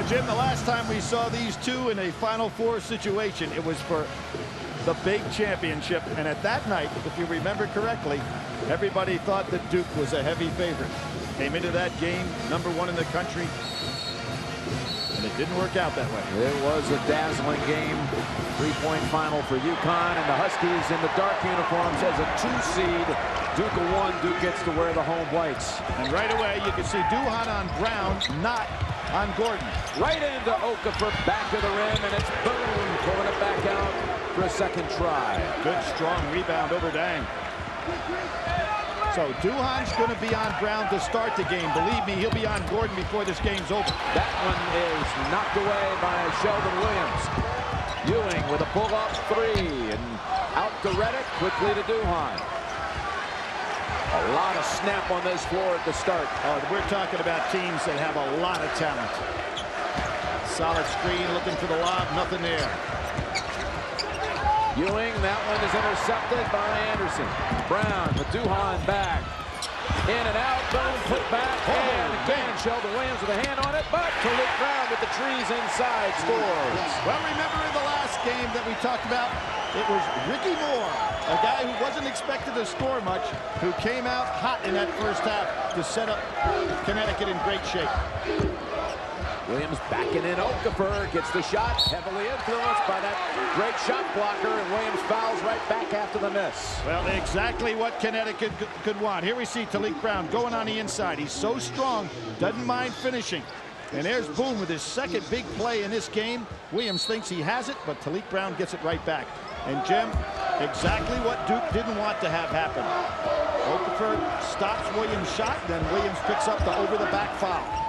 Jim, the last time we saw these two in a Final Four situation, it was for the big championship. And at that night, if you remember correctly, everybody thought that Duke was a heavy favorite. Came into that game #1 in the country, and it didn't work out that way. It was a dazzling game. 3-point final for UConn, and the Huskies in the dark uniforms as a 2 seed. Duke a 1. Duke gets to wear the home whites. And right away, you can see Duhan on Brown, not on Gordon. Right into Okafor, back to the rim, and it's Boone pulling it back out for a second try. Good, strong rebound over Dang. So Duhan's going to be on Brown to start the game. Believe me, he'll be on Gordon before this game's over. That one is knocked away by Sheldon Williams. Ewing with a pull-up 3, and out to Redick, quickly to Duhan. A lot of snap on this floor at the start. We're talking about teams that have a lot of talent. Solid screen, looking for the lob, nothing there. Ewing, that one is intercepted by Anderson. Brown with Duhan back. In and out, Boone put back, and again Sheldon Williams with a hand on it, but Talik Brown with the trees inside scores. Well, remember in the last game that we talked about, it was Ricky Moore, a guy who wasn't expected to score much, who came out hot in that first half to set up Connecticut in great shape. Williams backing in. Okafor gets the shot, heavily influenced by that great shot blocker, and Williams fouls right back after the miss. Well, exactly what Connecticut could want. Here we see Talik Brown going on the inside. He's so strong, doesn't mind finishing. And there's Boone with his second big play in this game. Williams thinks he has it, but Talik Brown gets it right back. And Jim, exactly what Duke didn't want to have happen. Okafor stops Williams' shot, then Williams picks up the over-the-back foul.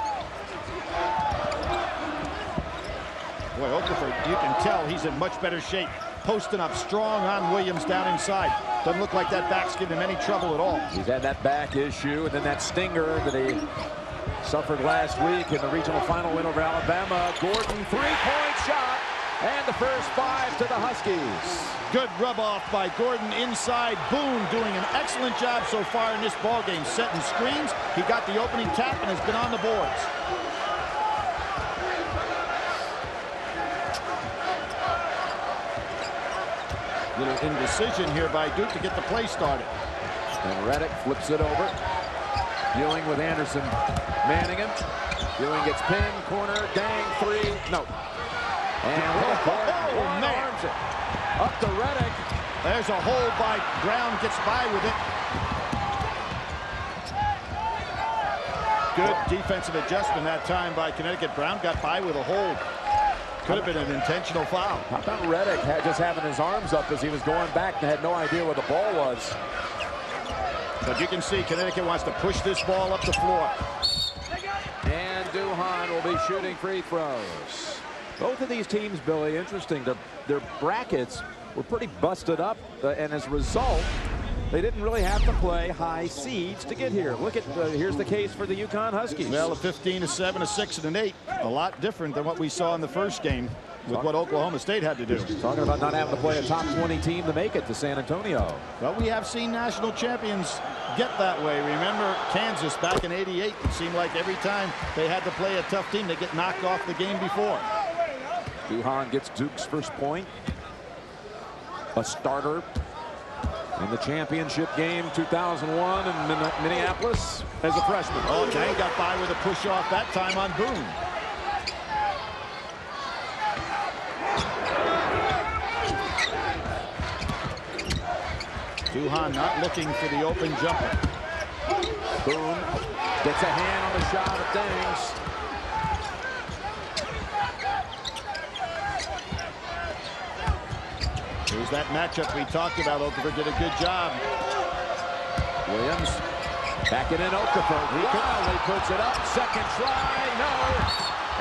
Boy, Okafor, you can tell he's in much better shape. Posting up strong on Williams down inside. Doesn't look like that back's giving him any trouble at all. He's had that back issue, and then that stinger that he suffered last week in the regional final win over Alabama. Gordon, 3-point shot, and the first 5 to the Huskies. Good rub off by Gordon inside. Boone doing an excellent job so far in this ballgame, setting screens. He got the opening tap and has been on the boards. Little indecision here by Duke to get the play started. And Redick flips it over. Ewing with Anderson manning him. Ewing gets pinned, corner, Dang, 3, no. And man. Arms it. Up to Redick. There's a hold by Brown, gets by with it. Good defensive adjustment that time by Connecticut. Brown got by with a hold. Could have been an intentional foul. How about Redick just having his arms up as he was going back and had no idea where the ball was? But you can see Connecticut wants to push this ball up the floor. And Duhan will be shooting free throws. Both of these teams, Billy, interesting. Their brackets were pretty busted up, and as a result, they didn't really have to play high seeds to get here. Look at, here's the case for the UConn Huskies. Well, a 15, a 7, a 6, and an 8. A lot different than what we saw in the first game with what Oklahoma State had to do. Talking about not having to play a top 20 team to make it to San Antonio. Well, we have seen national champions get that way. Remember Kansas back in '88? It seemed like every time they had to play a tough team, they get knocked off the game before. Duhan gets Duke's first point. A starter in the championship game 2001 in Minneapolis as a freshman. Oh, Dang got by with a push off that time on Boone. Duhan not looking for the open jumper. Boone gets a hand on the shot of Dang's. Here's that matchup we talked about. Okafor did a good job. Williams backing in Okafor. He puts it up. Second try. No.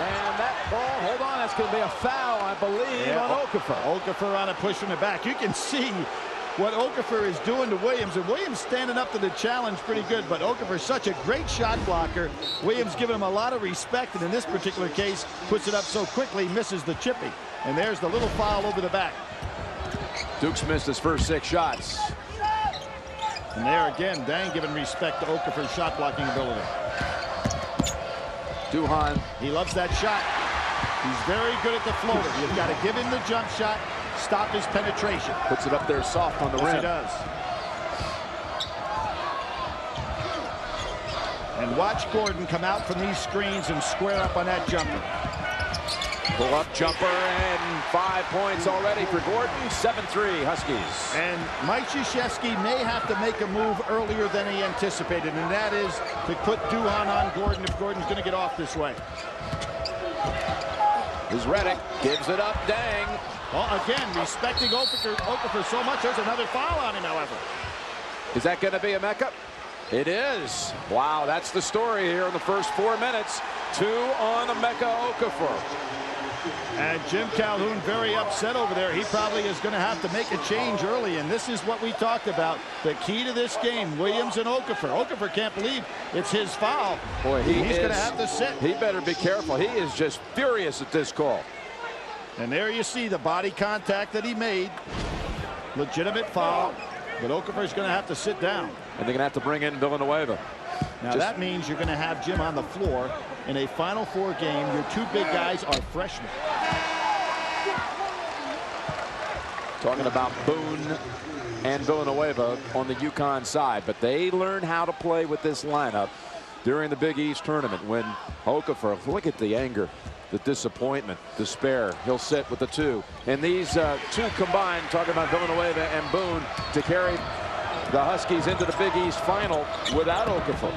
And that ball, hold on, that's going to be a foul, I believe, on Okafor. Okafor on a push from the back. You can see what Okafor is doing to Williams, and Williams standing up to the challenge pretty good, but Okafor's such a great shot blocker. Williams giving him a lot of respect, and in this particular case, puts it up so quickly, misses the chippy. And there's the little foul over the back. Duke's missed his first 6 shots. And there again, Dang giving respect to Okafor's shot blocking ability. Duhan. He loves that shot. He's very good at the floater. You've got to give him the jump shot, stop his penetration. Puts it up there soft on the rim. He does. And watch Gordon come out from these screens and square up on that jumper. Pull-up jumper, and 5 points already for Gordon. 7-3 Huskies. And Mike Krzyzewski may have to make a move earlier than he anticipated, and that is to put Duhon on Gordon if Gordon's going to get off this way. Here's Redick. Gives it up. Dang. Well, again, respecting Okafor so much. There's another foul on him, however. Is that going to be a Mecca? It is. Wow, that's the story here in the first 4 minutes. 2 on Emeka Okafor. And Jim Calhoun very upset over there. He probably is going to have to make a change early, and this is what we talked about. The key to this game, Williams and Okafor. Okafor can't believe it's his foul. Boy, he's going to have to sit. He better be careful. He is just furious at this call. And there you see the body contact that he made. Legitimate foul, but Okafor's going to have to sit down. And they're going to have to bring in Villanueva. Now that means you're going to have Jim on the floor in a Final Four game. Your 2 big guys are freshmen. Talking about Boone and Villanueva on the UConn side, but they learned how to play with this lineup during the Big East tournament when Okafor, look at the anger, the disappointment, despair. He'll sit with the 2. And these 2 combined, talking about Villanueva and Boone, to carry the Huskies into the Big East final without Okafor.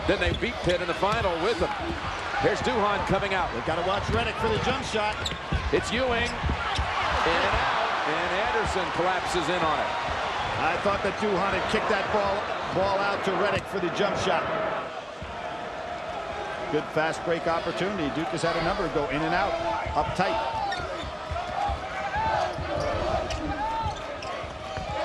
Then they beat Pitt in the final with him. Here's Duhon coming out. They've got to watch Redick for the jump shot. It's Ewing. In and out. And Anderson collapses in on it. I thought that Duhon had kicked that ball out to Redick for the jump shot. Good fast break opportunity. Duke has had a number go in and out, up tight.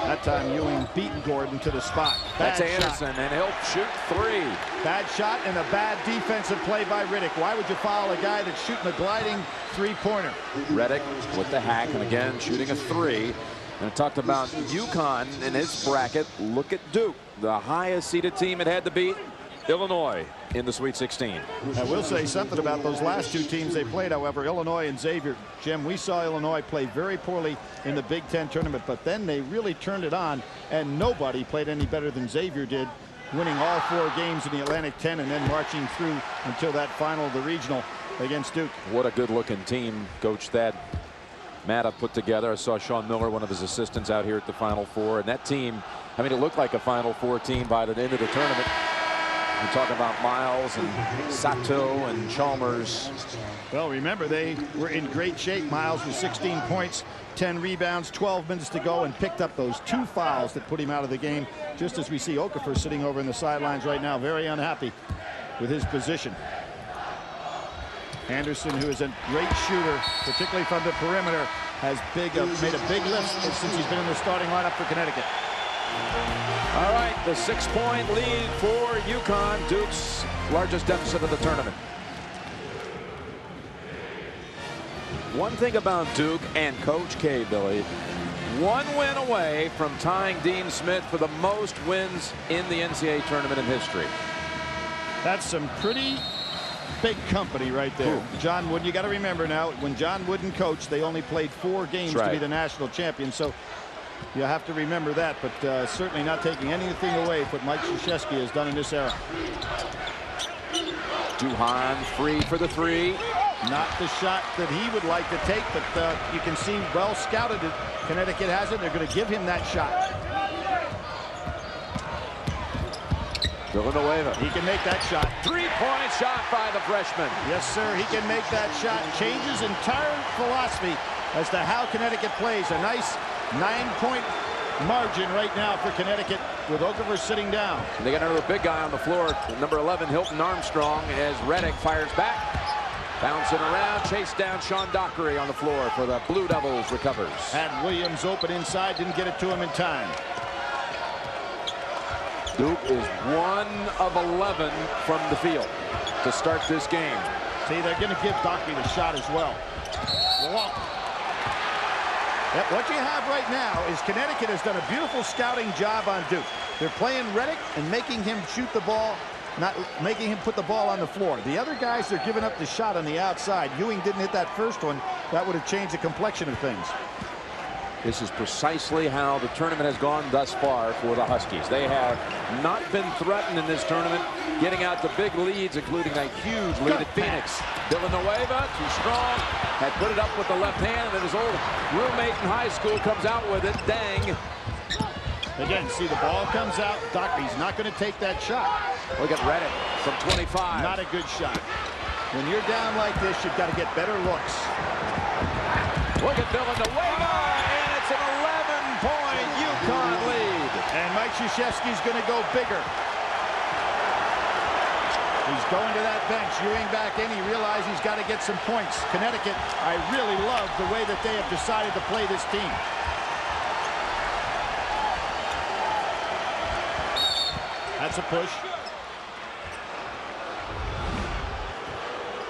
That time Ewing beat Gordon to the spot. That's Anderson, and he'll shoot 3. Bad shot and a bad defensive play by Redick. Why would you foul a guy that's shooting a gliding 3-pointer? Redick with the hack, and again shooting a 3. And I talked about UConn in its bracket. Look at Duke, the highest seeded team it had to beat. Illinois in the Sweet 16. I will say something about those last 2 teams they played, however, Illinois and Xavier. Jim, we saw Illinois play very poorly in the Big Ten tournament, but then they really turned it on, and nobody played any better than Xavier did, winning all 4 games in the Atlantic 10 and then marching through until that final of the regional against Duke. What a good-looking team Coach Thad Matta put together. I saw Sean Miller, one of his assistants, out here at the Final Four, and that team, I mean, it looked like a Final Four team by the end of the tournament. We talk about Miles and Sato and Chalmers. Well, remember, they were in great shape. Miles with 16 points, 10 rebounds, 12 minutes to go, and picked up those 2 fouls that put him out of the game, just as we see Okafor sitting over in the sidelines right now, very unhappy with his position. Anderson, who is a great shooter, particularly from the perimeter, has made a big lift since he's been in the starting lineup for Connecticut. All right, the 6-point lead for UConn, Duke's largest deficit of the tournament. One thing about Duke and Coach K, Billy, 1 win away from tying Dean Smith for the most wins in the NCAA tournament in history. That's some pretty big company right there. Ooh. John Wooden, you got to remember now, when John Wooden coached, they only played 4 games to be the national champion. So you have to remember that, but certainly not taking anything away from what Mike Krzyzewski has done in this era. Duhon free for the 3. Not the shot that he would like to take, but you can see well scouted that Connecticut has it. They're going to give him that shot. Villanueva. He can make that shot. 3-point shot by the freshman. Yes, sir. He can make that shot. Changes entire philosophy as to how Connecticut plays. A nice 9-point margin right now for Connecticut with Okafor sitting down. And they got another big guy on the floor, number 11, Hilton Armstrong, as Redick fires back. Bouncing around, chased down Sean Dockery on the floor for the Blue Devils, recovers. Had Williams open inside, didn't get it to him in time. Duke is 1 of 11 from the field to start this game. See, they're going to give Dockery the shot as well. Yep, what you have right now is Connecticut has done a beautiful scouting job on Duke. They're playing Redick and making him shoot the ball not making him put the ball on the floor. The other guys, they're giving up the shot on the outside. Ewing didn't hit that first one. That would have changed the complexion of things. This is precisely how the tournament has gone thus far for the Huskies. They have not been threatened in this tournament, getting out the big leads, including a huge lead at Phoenix. Villanueva, too strong, had put it up with the left hand, and then his old roommate in high school comes out with it. Dang. Again, see, the ball comes out. He's not going to take that shot. Look at Reddick from 25. Not a good shot. When you're down like this, you've got to get better looks. Look at Villanueva. An 11-point UConn lead. And Mike Krzyzewski's going to go bigger. He's going to that bench. Ewing back in. He realizes he's got to get some points. Connecticut, I really love the way that they have decided to play this team. That's a push.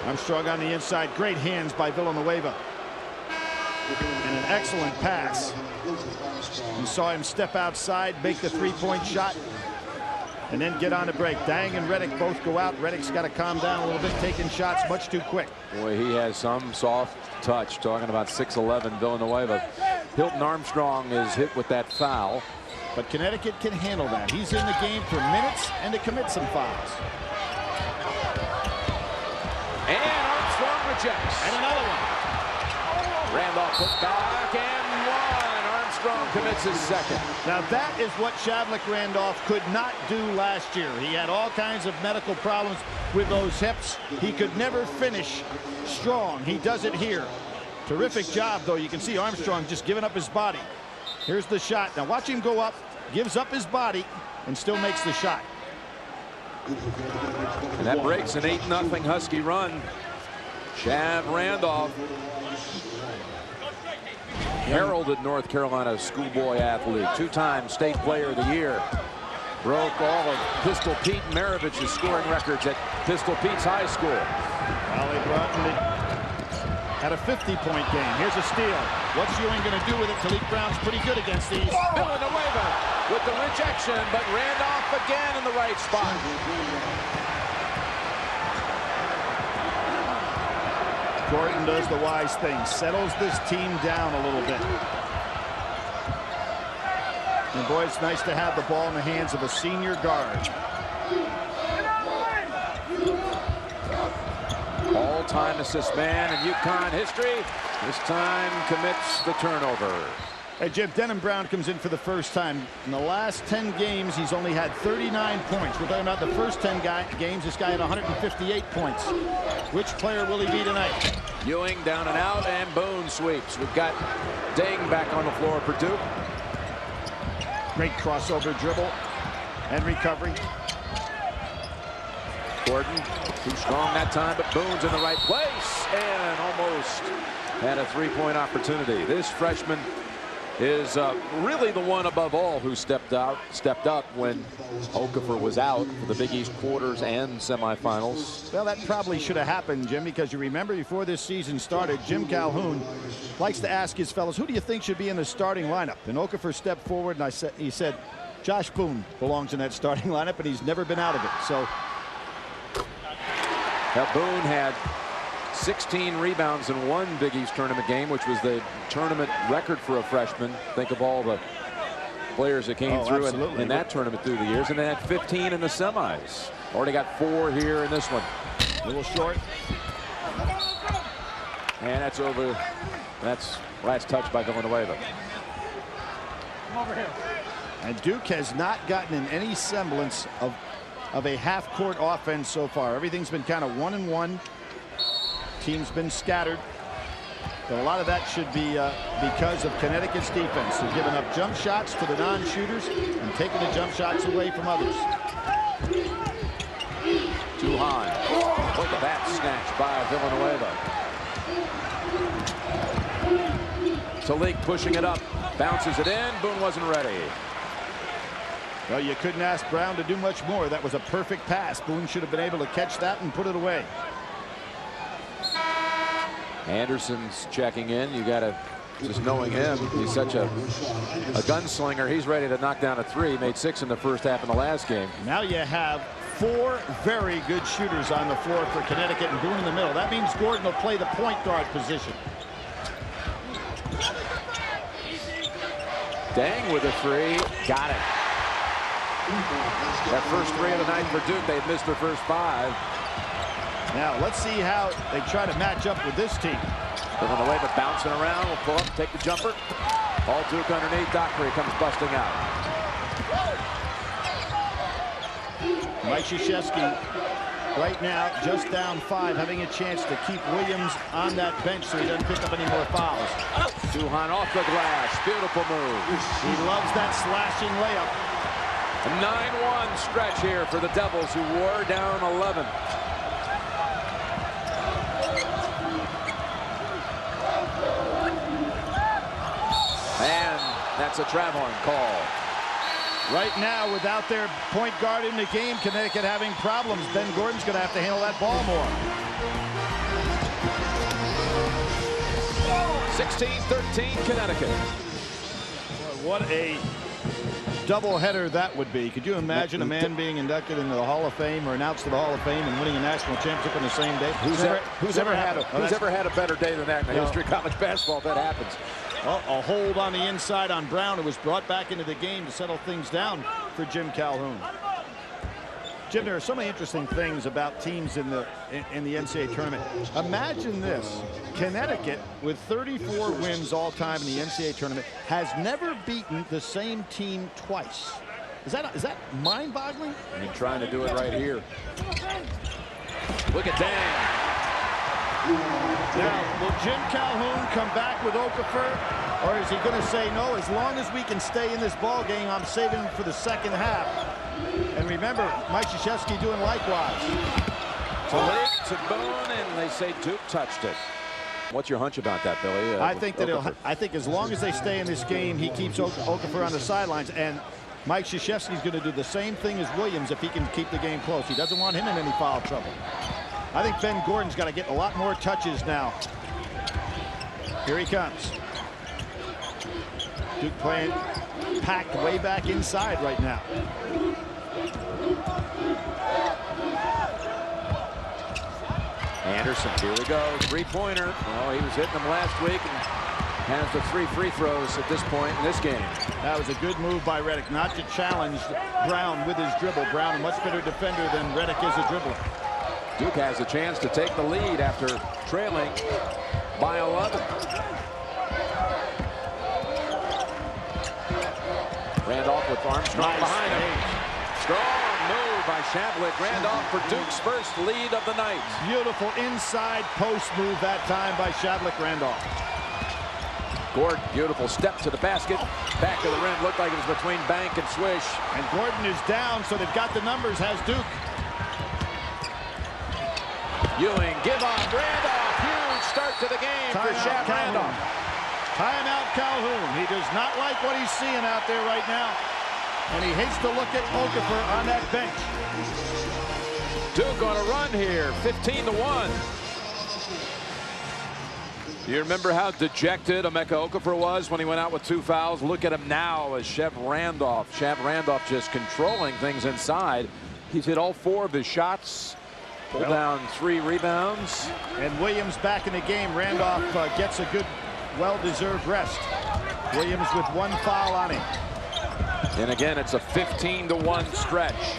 Armstrong on the inside. Great hands by Villanueva. And an excellent pass. You saw him step outside, make the three-point shot, and then get on a break. Dang and Reddick both go out. Reddick's got to calm down a little bit, taking shots much too quick. Boy, he has some soft touch. Talking about 6'11" Villanueva. Hilton Armstrong is hit with that foul. But Connecticut can handle that. He's in the game for minutes and to commit some fouls. And Armstrong rejects. And another one. Randolph put back and one. Armstrong commits his second. Now that is what Shavlik Randolph could not do last year. He had all kinds of medical problems with those hips. He could never finish strong. He does it here. Terrific job, though. You can see Armstrong just giving up his body. Here's the shot. Now watch him go up, gives up his body, and still makes the shot. And that breaks an 8-0 Husky run. Shav Randolph, heralded North Carolina schoolboy athlete, two-time state player of the year. Broke all of Pistol Pete Maravich's scoring records at Pistol Pete's high school. Well, they brought him at a 50-point game. Here's a steal. What's Ewing going to do with it? Talik Brown's pretty good against these. Villanueva with the rejection, but Randolph again in the right spot. Gordon does the wise thing, settles this team down a little bit. And boy, it's nice to have the ball in the hands of a senior guard. All-time assist man in UConn history. This time commits the turnover. Hey, Jim, Denham Brown comes in for the first time. In the last 10 games, he's only had 39 points. We're talking about the first 10 games. This guy had 158 points. Which player will he be tonight? Ewing down and out, and Boone sweeps. We've got Dang back on the floor for Duke. Great crossover dribble and recovery. Gordon, too strong that time, but Boone's in the right place and almost had a three-point opportunity. This freshman is really the one above all who stepped up when Okafor was out for the Big East quarters and semifinals. Well, that probably should have happened, Jim, because you remember before this season started, Jim Calhoun likes to ask his fellows, who do you think should be in the starting lineup? And Okafor stepped forward, and he said, Josh Boone belongs in that starting lineup, and he's never been out of it. So now Boone had 16 rebounds in one Big East tournament game, which was the tournament record for a freshman. Think of all the players that came through in that tournament through the years. And then had 15 in the semis. Already got 4 here in this one. A little short. And that's over. That's last touch by Villanueva. Come over here. And Duke has not gotten in any semblance of a half-court offense so far. Everything's been kind of 1-and-1. Team's been scattered. But a lot of that should be because of Connecticut's defense. They're giving up jump shots to the non-shooters and taking the jump shots away from others. Too high. Look at that snatch by Villanueva. Talik pushing it up. Bounces it in. Boone wasn't ready. Well, you couldn't ask Brown to do much more. That was a perfect pass. Boone should have been able to catch that and put it away. Anderson's checking in. You got to, just knowing him, he's such a gunslinger. He's ready to knock down a three. Made 6 in the first half in the last game. Now you have 4 very good shooters on the floor for Connecticut, and Boone in the middle. That means Gordon will play the point guard position. Dang with a 3. Got it. That first 3 of the night for Duke. They've missed their first 5. Now let's see how they try to match up with this team. On the way, but bouncing around. Will pull up, take the jumper. All Duke underneath. Dockery comes busting out. Mike Krzyzewski right now just down 5, having a chance to keep Williams on that bench so he doesn't pick up any more fouls. Duhan off the glass. Beautiful move. He loves that slashing layup. A 9-1 stretch here for the Devils, who wore down 11. And that's a traveling call. Right now, without their point guard in the game, Connecticut having problems. Ben Gordon's going to have to handle that ball more. 16-13 Connecticut. What a doubleheader that would be. Could you imagine a man being inducted into the Hall of Fame or announced to the Hall of Fame and winning a national championship on the same day? Who's ever had a better day than that in the history of college basketball if that happens? Well, a hold on the inside on Brown, who was brought back into the game to settle things down for Jim Calhoun. Jim, there are so many interesting things about teams in the NCAA tournament. Imagine this. Connecticut, with 34 wins all time in the NCAA tournament, has never beaten the same team twice. Is that mind-boggling? I mean, trying to do it right here. Look at Dang. Now, will Jim Calhoun come back with Okafor, or is he going to say, no, as long as we can stay in this ball game, I'm saving him for the second half? And remember, Mike Krzyzewski doing likewise. To Lake, to Boone, and they say Duke touched it. What's your hunch about that, Billy? I think as long as they stay in this game, he keeps Okafor on the sidelines, and Mike Krzyzewski's going to do the same thing as Williams if he can keep the game close. He doesn't want him in any foul trouble. I think Ben Gordon's got to get a lot more touches now. Here he comes. Duke playing packed way back inside right now. Anderson, here we go. 3-pointer. Oh, he was hitting them last week and has the 3 free throws at this point in this game. That was a good move by Reddick, not to challenge Brown with his dribble. Brown, a much better defender than Reddick is a dribble. Duke has a chance to take the lead after trailing by 11. Randolph with Armstrong behind him. Strong move by Shavlik. Randolph for Duke's first lead of the night. Beautiful inside post move that time by Shavlik Randolph. Gordon, beautiful step to the basket. Back of the rim, looked like it was between Bank and Swish. And Gordon is down, so they've got the numbers, has Duke. Ewing, give on Randolph. Huge start to the game for Shav Randolph. Timeout Calhoun. He does not like what he's seeing out there right now. And he hates to look at Okafor on that bench. Duke on a run here, 15-1. You remember how dejected Emeka Okafor was when he went out with 2 fouls? Look at him now as Shav Randolph just controlling things inside. He's hit all 4 of his shots. Pulled down 3 rebounds. And Williams back in the game. Randolph gets a good, well-deserved rest. Williams with 1 foul on him. And again, it's a 15-1 stretch.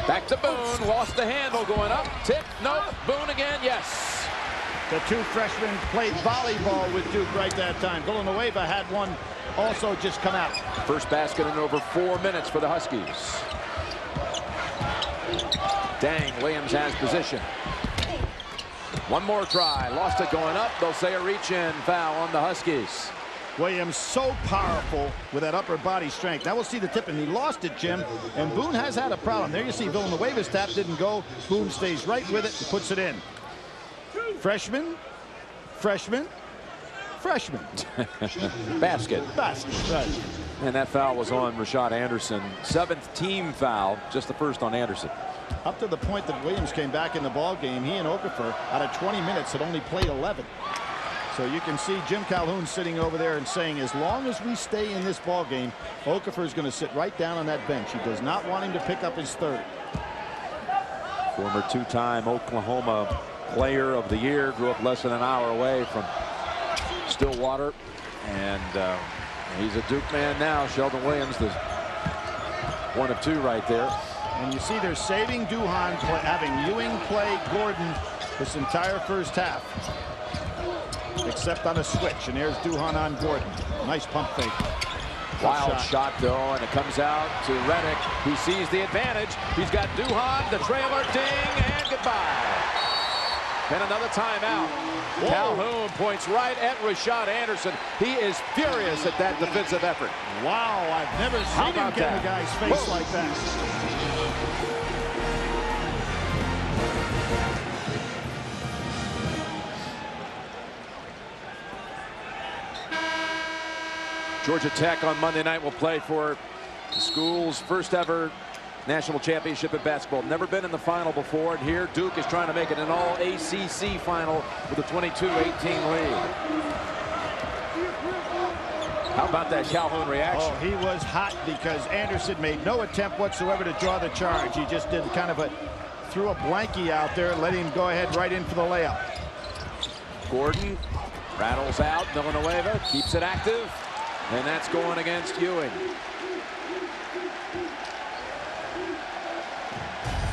Back to Boone. Lost the handle going up. Tip. No. Boone again. Yes. The 2 freshmen played volleyball with Duke right that time. Villanueva had one also just come out. First basket in over 4 minutes for the Huskies. Dang, Williams has position. One more try. Lost it going up. They'll say a reach-in foul on the Huskies. Williams so powerful with that upper body strength. Now we'll see the tip, and he lost it, Jim. And Boone has had a problem. There you see Villanueva's tap didn't go. Boone stays right with it and puts it in. Freshman. Basket. Right. And that foul was on Rashad Anderson. 7th team foul, just the first on Anderson. Up to the point that Williams came back in the ball game, he and Okafor out of 20 minutes had only played 11. So you can see Jim Calhoun sitting over there and saying, as long as we stay in this ball game, Okafor is going to sit right down on that bench. He does not want him to pick up his 3rd. Former two-time Oklahoma Player of the Year. Grew up less than an hour away from Stillwater. And he's a Duke man now. Sheldon Williams, the one of two right there. And you see they're saving Duhon, having Ewing play Gordon this entire first half. Except on a switch. And there's Duhon on Gordon. Nice pump fake. Wild shot though, and it comes out to Redick. He sees the advantage. He's got Duhon, the trailer, ding, and goodbye. And another timeout. Whoa. Calhoun points right at Rashad Anderson. He is furious at that defensive effort. Wow, I've never seen him get in a guy's face like that. Georgia Tech on Monday night will play for the school's first ever national championship in basketball. Never been in the final before, and here Duke is trying to make it an all-ACC final with a 22-18 lead. How about that Calhoun reaction? Oh, he was hot because Anderson made no attempt whatsoever to draw the charge. He just did kind of threw a blankie out there, letting him go ahead right in for the layup. Gordon rattles out. Villanueva keeps it active. And that's going against Ewing.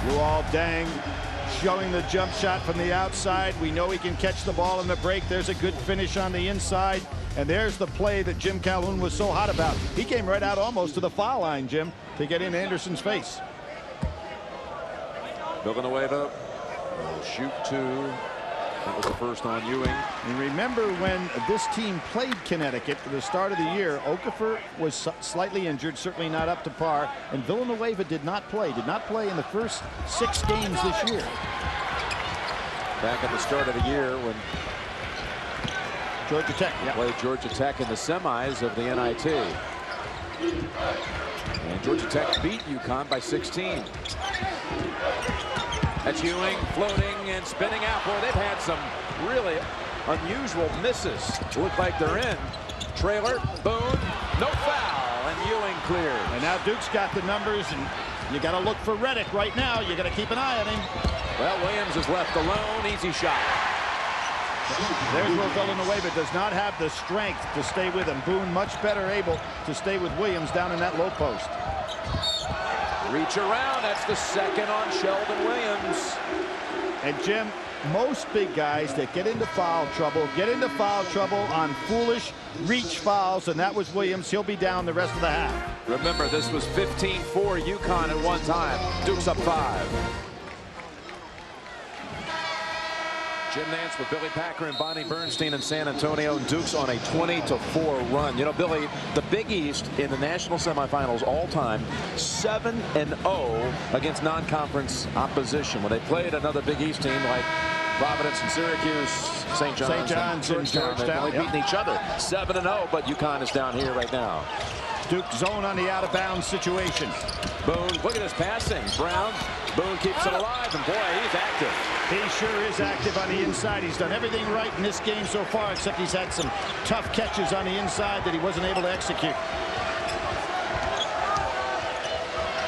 Luol Deng showing the jump shot from the outside. We know he can catch the ball in the break. There's a good finish on the inside. And there's the play that Jim Calhoun was so hot about. He came right out almost to the foul line, Jim, to get in Anderson's face. Villanueva will shoot two. That was the first on Ewing. And remember when this team played Connecticut at the start of the year, Okafor was slightly injured, certainly not up to par, and Villanueva did not play in the first 6 games this year. Back at the start of the year when Georgia Tech played Georgia Tech in the semis of the NIT. And Georgia Tech beat UConn by 16. That's Ewing floating and spinning out. Boy, they've had some really unusual misses. Look like they're in. Trailer, Boone, no foul, and Ewing clears. And now Duke's got the numbers, and you got to look for Redick right now. You got to keep an eye on him. Well, Williams is left alone. Easy shot. There's where Villanueva does not have the strength to stay with him. Boone much better able to stay with Williams down in that low post. Reach around. That's the second on Sheldon Williams. And Jim, most big guys that get into foul trouble on foolish reach fouls, and that was Williams. He'll be down the rest of the half. Remember, this was 15-4 UConn at one time. Duke's up 5. Jim Nance with Billy Packer and Bonnie Bernstein in San Antonio. Duke's on a 20-4 run. You know, Billy, the Big East in the national semifinals all time, 7-0 against non-conference opposition. When they played another Big East team like Providence and Syracuse, St. John's and Georgetown, they've only beaten each other 7-0, but UConn is down here right now. Duke zone on the out-of-bounds situation. Boone, look at his passing. Brown, Boone keeps it alive, and boy, he's active. He sure is active on the inside. He's done everything right in this game so far, except he's had some tough catches on the inside that he wasn't able to execute.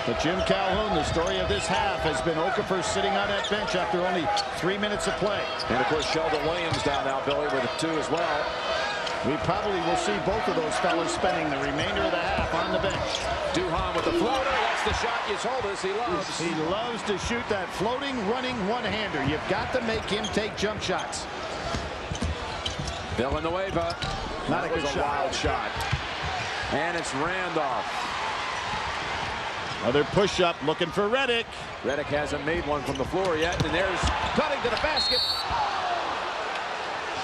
But Jim Calhoun, the story of this half has been Okafor sitting on that bench after only 3 minutes of play. And of course, Sheldon Williams down now, Billy, with a 2 as well. We probably will see both of those fellas spending the remainder of the half on the bench. Duhon with the floater. That's the shot you told us he loves. He loves to shoot that floating, running one-hander. You've got to make him take jump shots. Villanueva. Not a good shot. Wild shot. And it's Randolph. Another push-up looking for Redick. Redick hasn't made one from the floor yet. And there's cutting to the basket.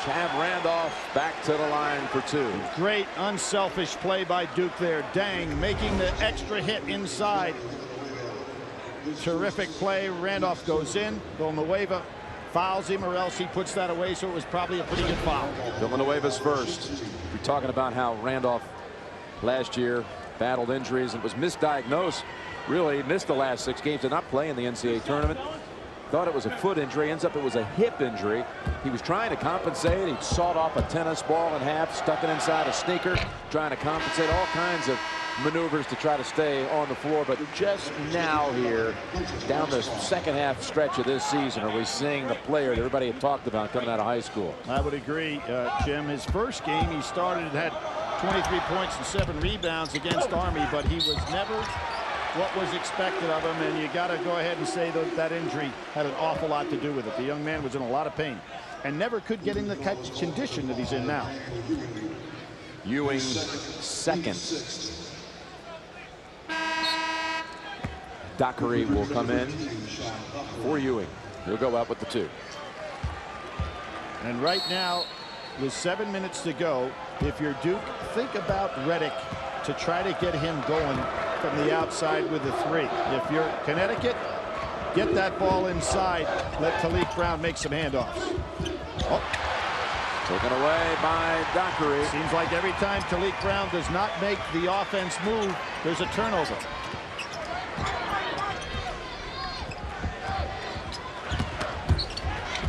Shab Randolph back to the line for 2. Great unselfish play by Duke there. Deng making the extra hit inside. Terrific play. Randolph goes in. Villanueva fouls him, or else he puts that away, so it was probably a pretty good foul. Villanueva's first. We're talking about how Randolph last year battled injuries and was misdiagnosed. Really missed the last 6 games. Did not play in the NCAA tournament. Thought it was a foot injury. Ends up it was a hip injury. He was trying to compensate. He sawed off a tennis ball in half, stuck it inside a sneaker, trying to compensate. All kinds of maneuvers to try to stay on the floor, but just now here, down the second half stretch of this season, are we seeing the player that everybody had talked about coming out of high school. I would agree, Jim. His first game, he started and had 23 points and 7 rebounds against Army, but he was never what was expected of him, and you got to go ahead and say that that injury had an awful lot to do with it. The young man was in a lot of pain and never could get in the condition that he's in now. Ewing second. Dockery will come in for Ewing. He'll go out with the 2. And right now, with 7 minutes to go, if you're Duke, think about Redick to try to get him going from the outside with the 3. If you're Connecticut, get that ball inside. Let Talik Brown make some handoffs. Oh. Taken away by Dockery. Seems like every time Talik Brown does not make the offense move, there's a turnover.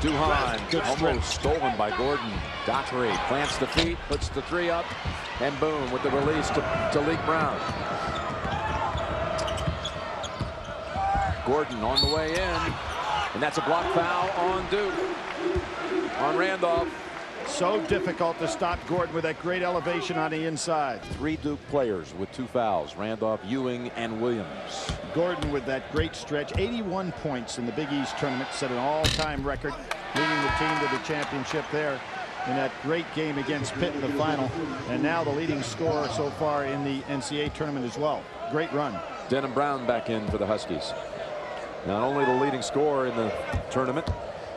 Duhan almost stolen by Gordon. Dockery plants the feet, puts the 3 up, and boom, with the release to Talik Brown. Gordon on the way in, and that's a block foul on Duke. On Randolph. So difficult to stop Gordon with that great elevation on the inside. 3 Duke players with 2 fouls. Randolph, Ewing, and Williams. Gordon with that great stretch. 81 points in the Big East tournament. Set an all-time record. Leading the team to the championship there in that great game against Pitt in the final. And now the leading scorer so far in the NCAA tournament as well. Great run. Denham Brown back in for the Huskies. Not only the leading scorer in the tournament,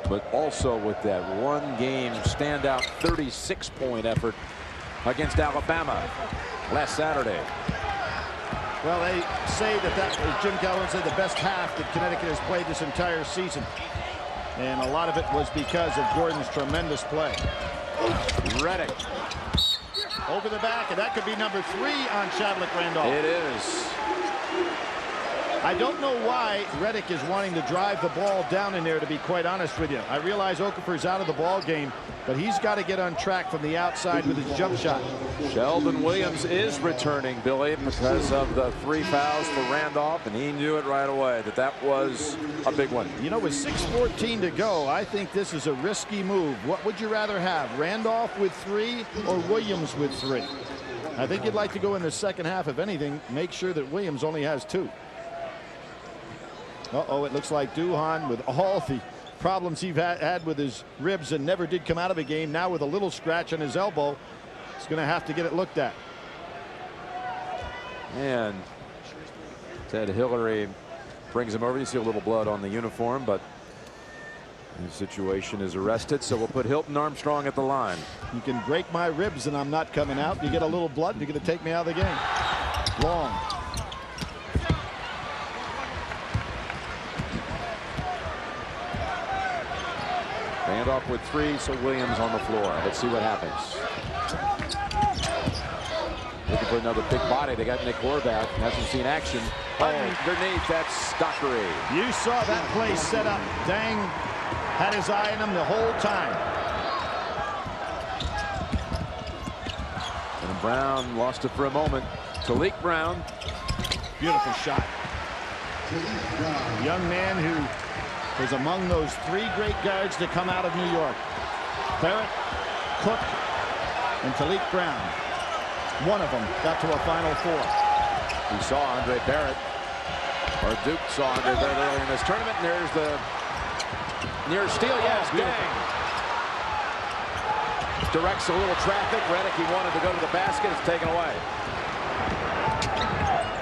but also with that one-game standout 36-point effort against Alabama last Saturday. Well, they say that as Jim Calhoun said, the best half that Connecticut has played this entire season. And a lot of it was because of Gordon's tremendous play. Redick. Over the back, and that could be number 3 on Chadwick Randolph. It is. I don't know why Redick is wanting to drive the ball down in there, to be quite honest with you. I realize Okafor's out of the ball game, but he's got to get on track from the outside with his jump shot. Sheldon Williams is returning, Billy, because of the 3 fouls for Randolph, and he knew it right away that that was a big one. You know, with 6:14 to go, I think this is a risky move. What would you rather have, Randolph with 3 or Williams with 3? I think you'd like to go in the second half, if anything, make sure that Williams only has 2. Uh-oh, it looks like Duhan, with all the problems he's had with his ribs and never did come out of a game, now with a little scratch on his elbow, he's going to have to get it looked at. And Ted Hillary brings him over. You see a little blood on the uniform, but the situation is arrested, so we'll put Hilton Armstrong at the line. You can break my ribs and I'm not coming out. You get a little blood, you're going to take me out of the game. Long. Randolph with 3, so Williams on the floor. Let's see what happens. Looking for another big body. They got Nick Horvath. Hasn't seen action. Oh, underneath, that's Dockery. You saw that play set up. Dang had his eye on him the whole time. And Brown lost it for a moment. Talik Brown. Beautiful shot. Young man who was among those 3 great guards to come out of New York. Barrett, Cook, and Talik Brown. One of them got to a Final Four. We saw Andre Barrett, or Duke saw Andre Barrett earlier in this tournament, and there's the near steal. Yes, Dang. Directs a little traffic. Redick, he wanted to go to the basket. It's taken away.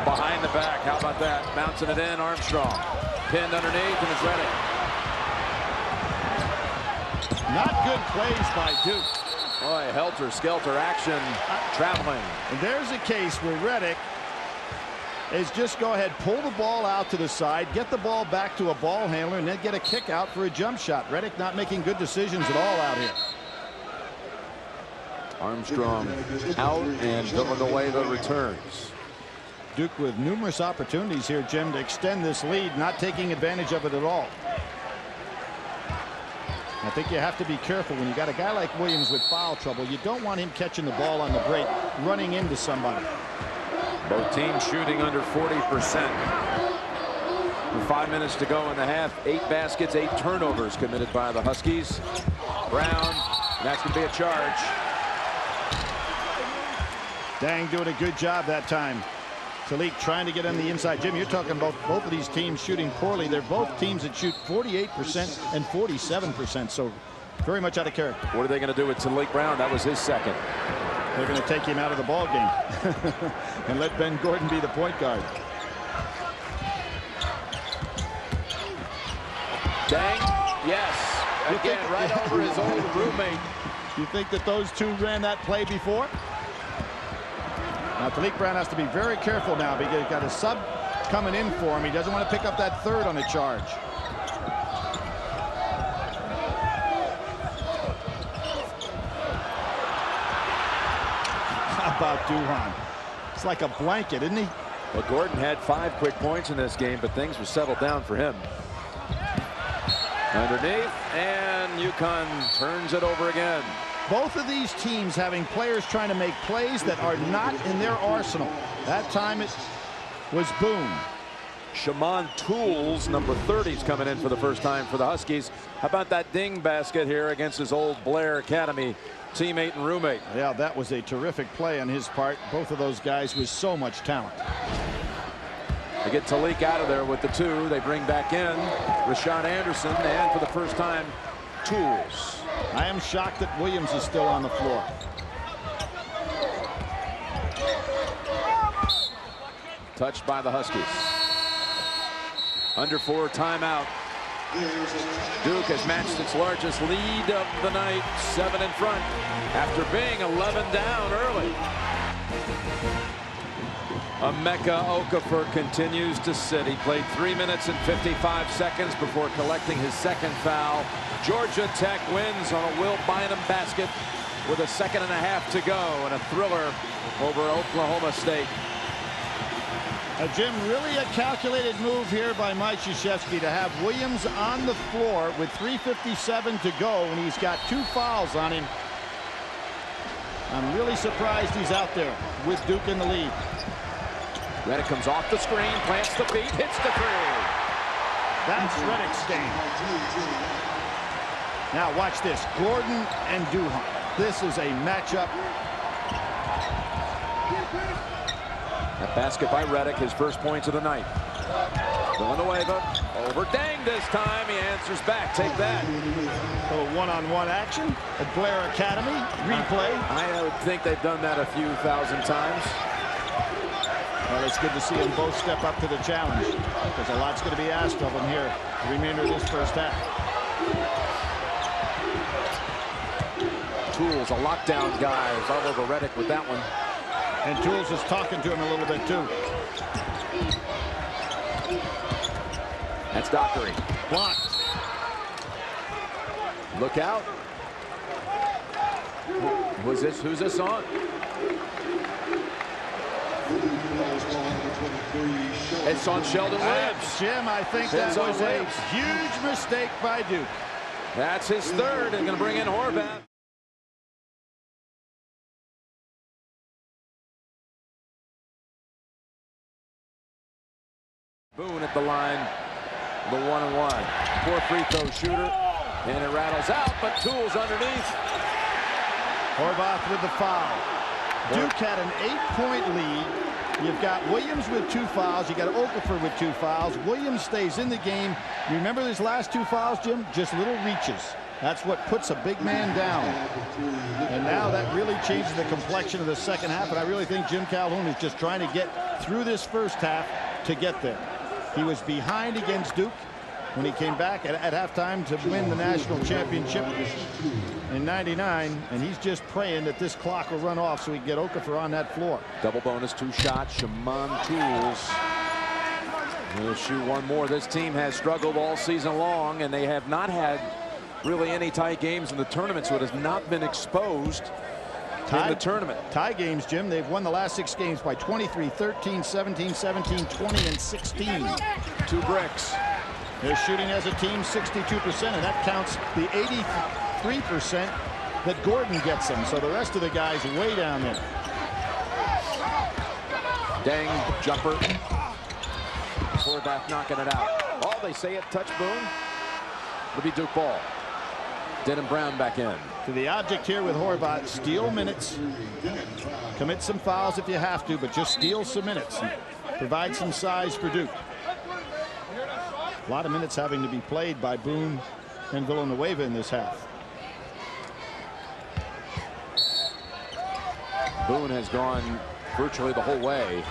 Behind the back. How about that? Bouncing it in. Armstrong. Pinned underneath, and it's Redick. Not good plays by Duke. Boy, helter-skelter action traveling. And there's a case where Redick is just go ahead, pull the ball out to the side, get the ball back to a ball handler, and then get a kick out for a jump shot. Redick not making good decisions at all out here. Armstrong out, and Villanueva returns. Duke with numerous opportunities here, Jim, to extend this lead, not taking advantage of it at all. I think you have to be careful when you got a guy like Williams with foul trouble. You don't want him catching the ball on the break, running into somebody. Both teams shooting under 40%. With 5 minutes to go in the half. 8 baskets, 8 turnovers committed by the Huskies. Brown, and that's going to be a charge. Dang, doing a good job that time. Talik trying to get on the inside. Jim, you're talking about both of these teams shooting poorly. They're both teams that shoot 48% and 47%, so very much out of character. What are they going to do with Talik Brown? That was his second. They're going to take him out of the ball game and let Ben Gordon be the point guard. Dang, yes. Again, right over his old roommate. You think that those two ran that play before? Now, Talik Brown has to be very careful now because he's got a sub coming in for him. He doesn't want to pick up that third on the charge. How about Duhan? It's like a blanket, isn't he? Well, Gordon had 5 quick points in this game, but things were settled down for him. Underneath, and UConn turns it over again. Both of these teams having players trying to make plays that are not in their arsenal. That time it was Boone. Shaman Tools, number 30, is coming in for the first time for the Huskies. How about that ding basket here against his old Blair Academy teammate and roommate? Yeah, that was a terrific play on his part. Both of those guys with so much talent. They get Talik out of there with the 2. They bring back in Rashawn Anderson, and for the first time, Tools. I am shocked that Williams is still on the floor. Touched by the Huskies. Under 4, timeout. Duke has matched its largest lead of the night, 7 in front, after being 11 down early. Emeka Okafor continues to sit. He played 3 minutes and 55 seconds before collecting his second foul. Georgia Tech wins on a Will Bynum basket with a 1.5 seconds to go, and a thriller over Oklahoma State. Jim, really a calculated move here by Mike Krzyzewski to have Williams on the floor with 3:57 to go, and he's got 2 fouls on him. I'm really surprised he's out there with Duke in the lead. Redick comes off the screen, plants the feet, hits the 3. That's Redick's game. Now watch this, Gordon and Duhan. This is a matchup. That basket by Redick, his first points of the night. Villanueva over Dang this time. He answers back. Take that. A little one-on-one action at Blair Academy. Replay. I would think they've done that a few thousand times. Well, it's good to see them both step up to the challenge because a lot's going to be asked of them here the remainder of this first half. Tools, a lockdown guy, is all over Redick with that one. And Tools is talking to him a little bit too. That's Dockery. Blocked. Look out. Who's this on? It's on Sheldon Williams. Jim, I think that was a huge mistake by Duke. That's his third, and going to bring in Horvath. Boone at the line, the 1-and-1. Poor free throw shooter, and it rattles out, but Tools underneath. Horvath with the foul. Duke had an 8-point lead. You've got Williams with 2 fouls. You got Okafor with 2 fouls. Williams stays in the game. You remember his last 2 fouls, Jim? Just little reaches. That's what puts a big man down. And now that really changes the complexion of the second half. And I really think Jim Calhoun is just trying to get through this first half to get there. He was behind against Duke when he came back at halftime to win the national championship in '99, and he's just praying that this clock will run off so he can get Okafor on that floor. Double bonus, 2 shots. Shaman Tools will shoot 1 more. This team has struggled all season long, and they have not had really any tight games in the tournament, so it has not been exposed in the tournament. Tie games, Jim. They've won the last 6 games by 23, 13, 17, 17, 20, and 16. 2 bricks. They're shooting as a team 62%, and that counts the 83% that Gordon gets them. So the rest of the guys way down there. Dang jumper. Horvath knocking it out. Oh, they say it touched Boone. It'll be Duke ball. Denham Brown back in. To the object here with Horvath, steal minutes. Commit some fouls if you have to, but just steal some minutes. Provide some size for Duke. A lot of minutes having to be played by Boone and Villanueva in this half. Boone has gone virtually the whole way.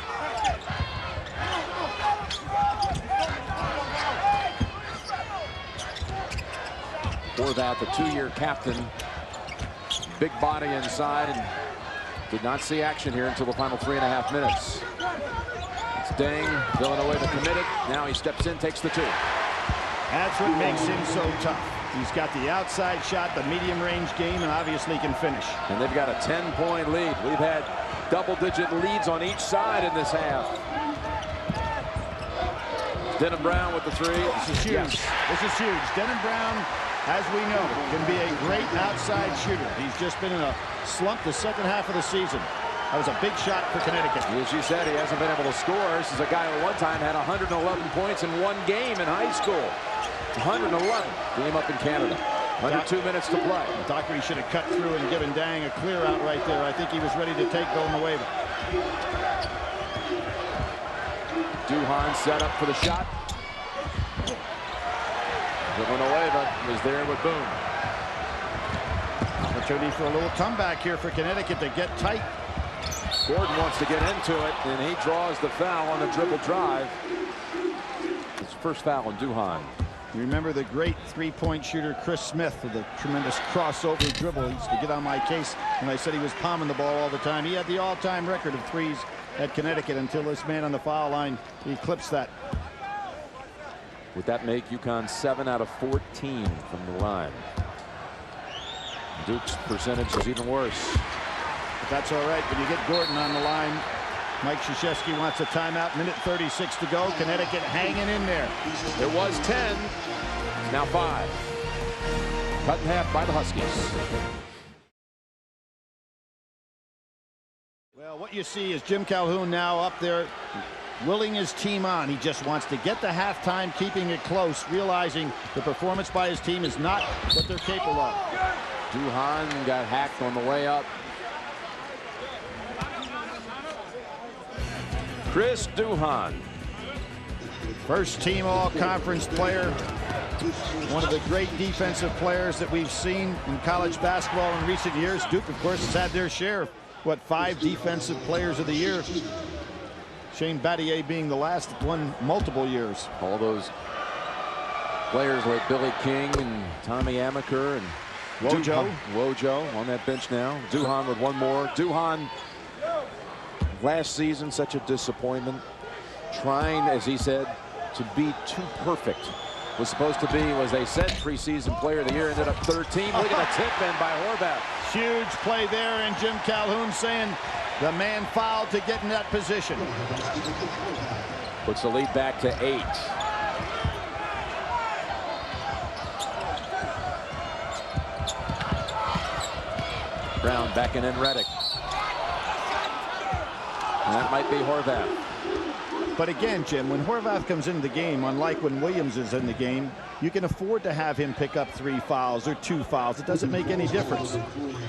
Horvath, the 2-year captain, big body inside, and did not see action here until the final 3.5 minutes. It's Dang, Villanueva committed. Now he steps in, takes the 2. That's what makes him so tough. He's got the outside shot, the medium range game, and obviously can finish. And they've got a 10-point lead. We've had double-digit leads on each side in this half. Denham Brown with the 3. This is huge. Yes. This is huge. Denham Brown, as we know, can be a great outside shooter. He's just been in a slump the second half of the season. That was a big shot for Connecticut. As you said, he hasn't been able to score. This is a guy who one time had 111 points in one game in high school. 111. Game up in Canada. Under 2 minutes to play. Dockery should have cut through and given Dang a clear out right there. I think he was ready to take Villanueva. Duhan set up for the shot. Villanueva was there with Boone. Opportunity for a little comeback here for Connecticut to get tight. Gordon wants to get into it, and he draws the foul on the dribble drive. His first foul on Duhan. You remember the great three-point shooter Chris Smith with a tremendous crossover dribble. He used to get on my case when I said he was palming the ball all the time. He had the all-time record of threes at Connecticut until this man on the foul line eclipsed that. Would that make UConn 7 out of 14 from the line? Duke's percentage is even worse. But that's all right when you get Gordon on the line. Mike Krzyzewski wants a timeout. Minute 36 to go. Connecticut hanging in there. It was 10. Now 5. Cut in half by the Huskies. Well, what you see is Jim Calhoun now up there willing his team on. He just wants to get to halftime, keeping it close, realizing the performance by his team is not what they're capable of. Duhan got hacked on the way up. Chris Duhan. First team all-conference player. One of the great defensive players that we've seen in college basketball in recent years. Duke, of course, has had their share of, what, 5 defensive players of the year. Shane Battier being the last that won multiple years. All those players like Billy King and Tommy Amaker and Wojo on that bench now. Duhan with one more. Duhan last season such a disappointment. Trying, as he said, to be too perfect. Was supposed to be, as they said, preseason player of the year. Ended up 13. Look at the tip in by Horvath. Huge play there, and Jim Calhoun saying the man fouled to get in that position. Puts the lead back to 8. Brown backing in Reddick. And that might be Horvath. But again, Jim, when Horvath comes into the game, unlike when Williams is in the game, you can afford to have him pick up 3 fouls or 2 fouls. It doesn't make any difference.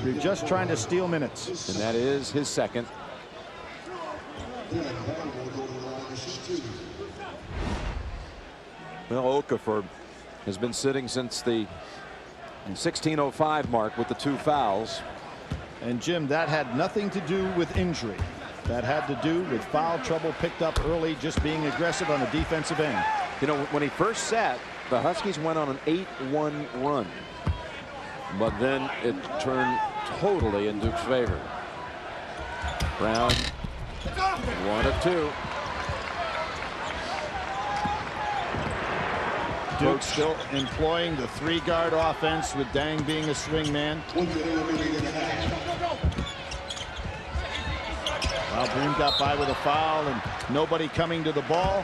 You're just trying to steal minutes. And that is his second. Well, Okafor has been sitting since the 16:05 mark with the 2 fouls. And Jim, that had nothing to do with injury. That had to do with foul trouble picked up early, just being aggressive on the defensive end. You know, when he first sat, the Huskies went on an 8-1 run. But then it turned totally in Duke's favor. Brown, 1 of 2. Duke still employing the 3-guard offense with Dang being a swing man. Well, Boone got by with a foul and nobody coming to the ball.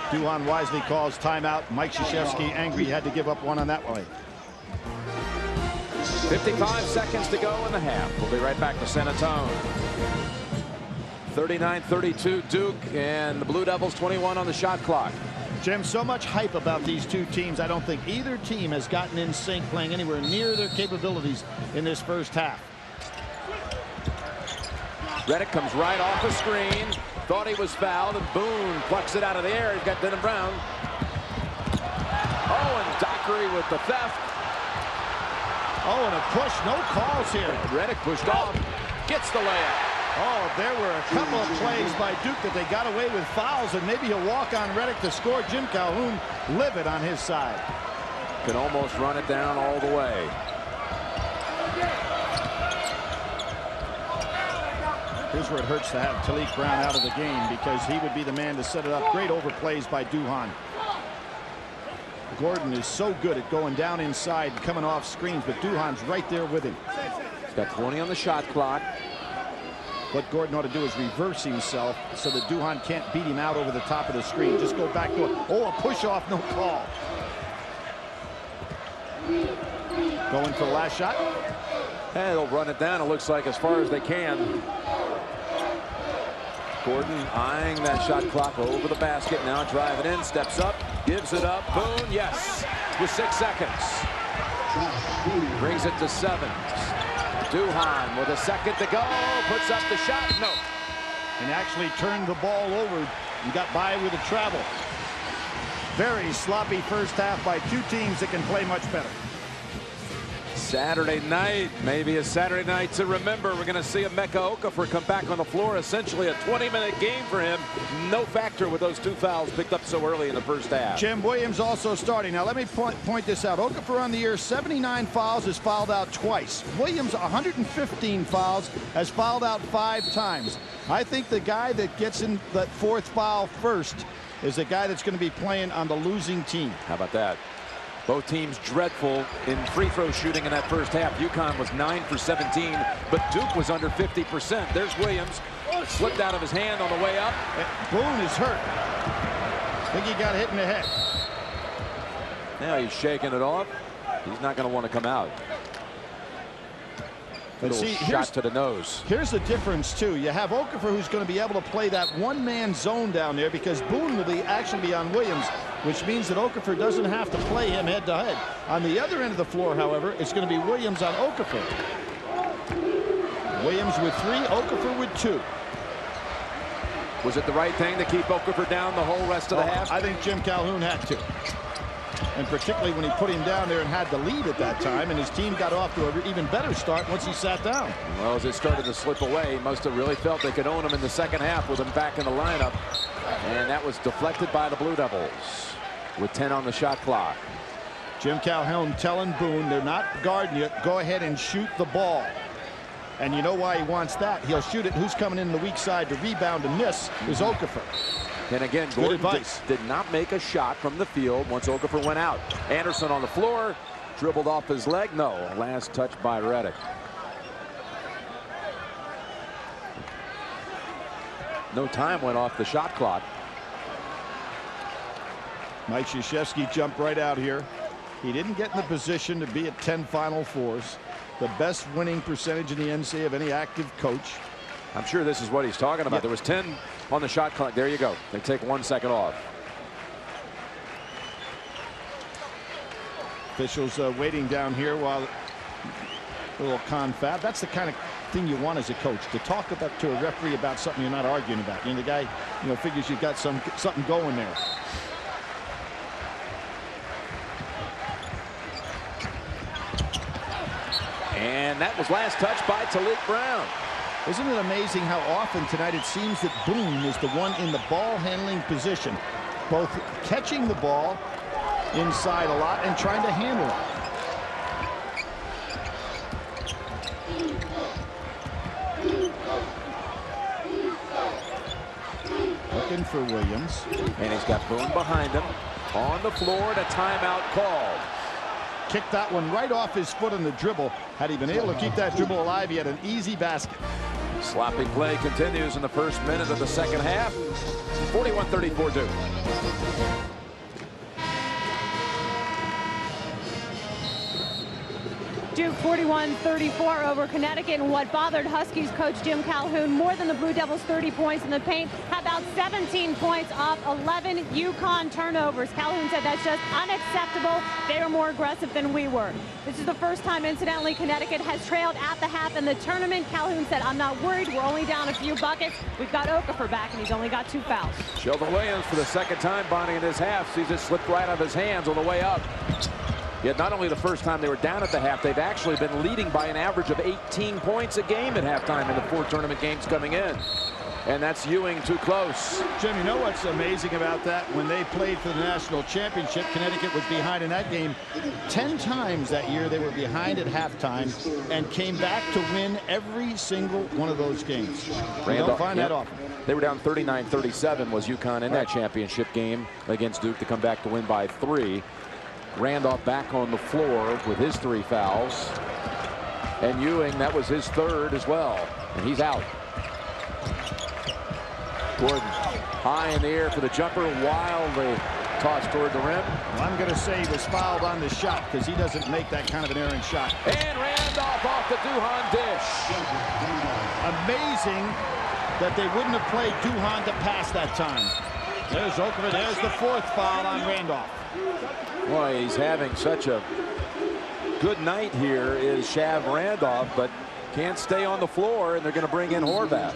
Duhan wisely calls timeout. Mike Krzyzewski angry, had to give up one on that way. 55 seconds to go in the half. We'll be right back to San Antonio. 39-32 Duke, and the Blue Devils 21 on the shot clock. Jim, so much hype about these two teams. I don't think either team has gotten in sync, playing anywhere near their capabilities in this first half. Reddick comes right off the screen. Thought he was fouled, and Boone plucks it out of the air. He's got Denham Brown. Oh, and Dockery with the theft. Oh, and a push. No calls here. Reddick pushed off. Gets the layup. Oh, there were a couple of plays by Duke that they got away with fouls, and maybe a walk on Reddick to score. Jim Calhoun livid on his side. Can almost run it down all the way. Here's where it hurts to have Talik Brown out of the game, because he would be the man to set it up. Great overplays by Duhan. Gordon is so good at going down inside and coming off screens, but Duhan's right there with him. He's got 20 on the shot clock. What Gordon ought to do is reverse himself so that Duhan can't beat him out over the top of the screen. Just go back to it. Oh, a push off, no call. Going for the last shot. And they'll run it down, it looks like, as far as they can. Gordon eyeing that shot clock over the basket. Now driving in, steps up, gives it up. Boone, yes, with 6 seconds. Brings it to 7. Duhan with a second to go, puts up the shot, no. And actually turned the ball over and got by with a travel. Very sloppy first half by two teams that can play much better. Saturday night, maybe a Saturday night to remember. We're going to see Emeka Okafor come back on the floor. Essentially a 20-minute game for him. No factor with those 2 fouls picked up so early in the first half. Jim, Williams also starting. Now let me point this out. Okafor on the year, 79 fouls, has fouled out twice. Williams, 115 fouls, has fouled out 5 times. I think the guy that gets in that 4th foul first is the guy that's going to be playing on the losing team. How about that? Both teams dreadful in free throw shooting in that first half. UConn was 9 for 17, but Duke was under 50%. There's Williams. Slipped out of his hand on the way up. Boone is hurt. I think he got hit in the head. Now he's shaking it off. He's not going to want to come out. But see, shot to the nose. Here's the difference, too. You have Okafor, who's going to be able to play that one-man zone down there, because Boone will actually be on Williams, which means that Okafor doesn't have to play him head-to-head. On the other end of the floor, however, it's going to be Williams on Okafor. Williams with 3, Okafor with 2. Was it the right thing to keep Okafor down the whole rest of the half? I think Jim Calhoun had to. And particularly when he put him down there and had the lead at that time, and his team got off to an even better start once he sat down. Well, as it started to slip away, he must have really felt they could own him in the second half with him back in the lineup. And that was deflected by the Blue Devils with 10 on the shot clock. Jim Calhoun telling Boone, they're not guarding you, go ahead and shoot the ball. And you know why he wants that? He'll shoot it. Who's coming in the weak side to rebound and miss is Okafor. And again, Gordon did not make a shot from the field once Okafor went out. Anderson on the floor, dribbled off his leg. No, last touch by Reddick. No time went off the shot clock. Mike Krzyzewski jumped right out here. He didn't get in the position to be at 10 Final Fours. The best winning percentage in the NCAA of any active coach. I'm sure this is what he's talking about. Yep. There was 10 on the shot clock. There you go. They take 1 second off. Officials waiting down here while a little confab. That's the kind of thing you want as a coach, to talk about to a referee about something you're not arguing about. You know, the guy, figures you've got something going there. And that was last touch by Talik Brown. Isn't it amazing how often tonight it seems that Boone is the one in the ball handling position, both catching the ball inside a lot and trying to handle it. Looking for Williams. And he's got Boone behind him. On the floor, and a timeout called. Kicked that one right off his foot on the dribble. Had he been able to keep that dribble alive, he had an easy basket. Sloppy play continues in the first minute of the second half. 41-34 Duke. Duke 41-34 over Connecticut. And what bothered Huskies coach Jim Calhoun more than the Blue Devils' 30 points in the paint, how about 17 points off 11 UConn turnovers. Calhoun said that's just unacceptable. They were more aggressive than we were. This is the first time, incidentally, Connecticut has trailed at the half in the tournament. Calhoun said, I'm not worried. We're only down a few buckets. We've got Okafor back, and he's only got 2 fouls. Sheldon Williams for the second time, Bonnie, in this half. Sees it slip right out of his hands on the way up. Yet not only the first time they were down at the half, they've actually been leading by an average of 18 points a game at halftime in the 4 tournament games coming in. And that's Ewing too close. Jim, you know what's amazing about that? When they played for the national championship, Connecticut was behind in that game 10 times that year. They were behind at halftime and came back to win every single one of those games. You don't find that often. They were down 39-37 was UConn in that championship game against Duke to come back to win by 3. Randolph back on the floor with his 3 fouls. And Ewing, that was his 3rd as well. And he's out. Gordon high in the air for the jumper, wildly tossed toward the rim. Well, I'm going to say he was fouled on the shot because he doesn't make that kind of an errant shot. And Randolph off the Duhan dish. Amazing that they wouldn't have played Duhan to pass that time. There's Okafor. There's the 4th foul on Randolph. Boy, he's having such a good night here is Shav Randolph, but can't stay on the floor, and they're going to bring in Horvath.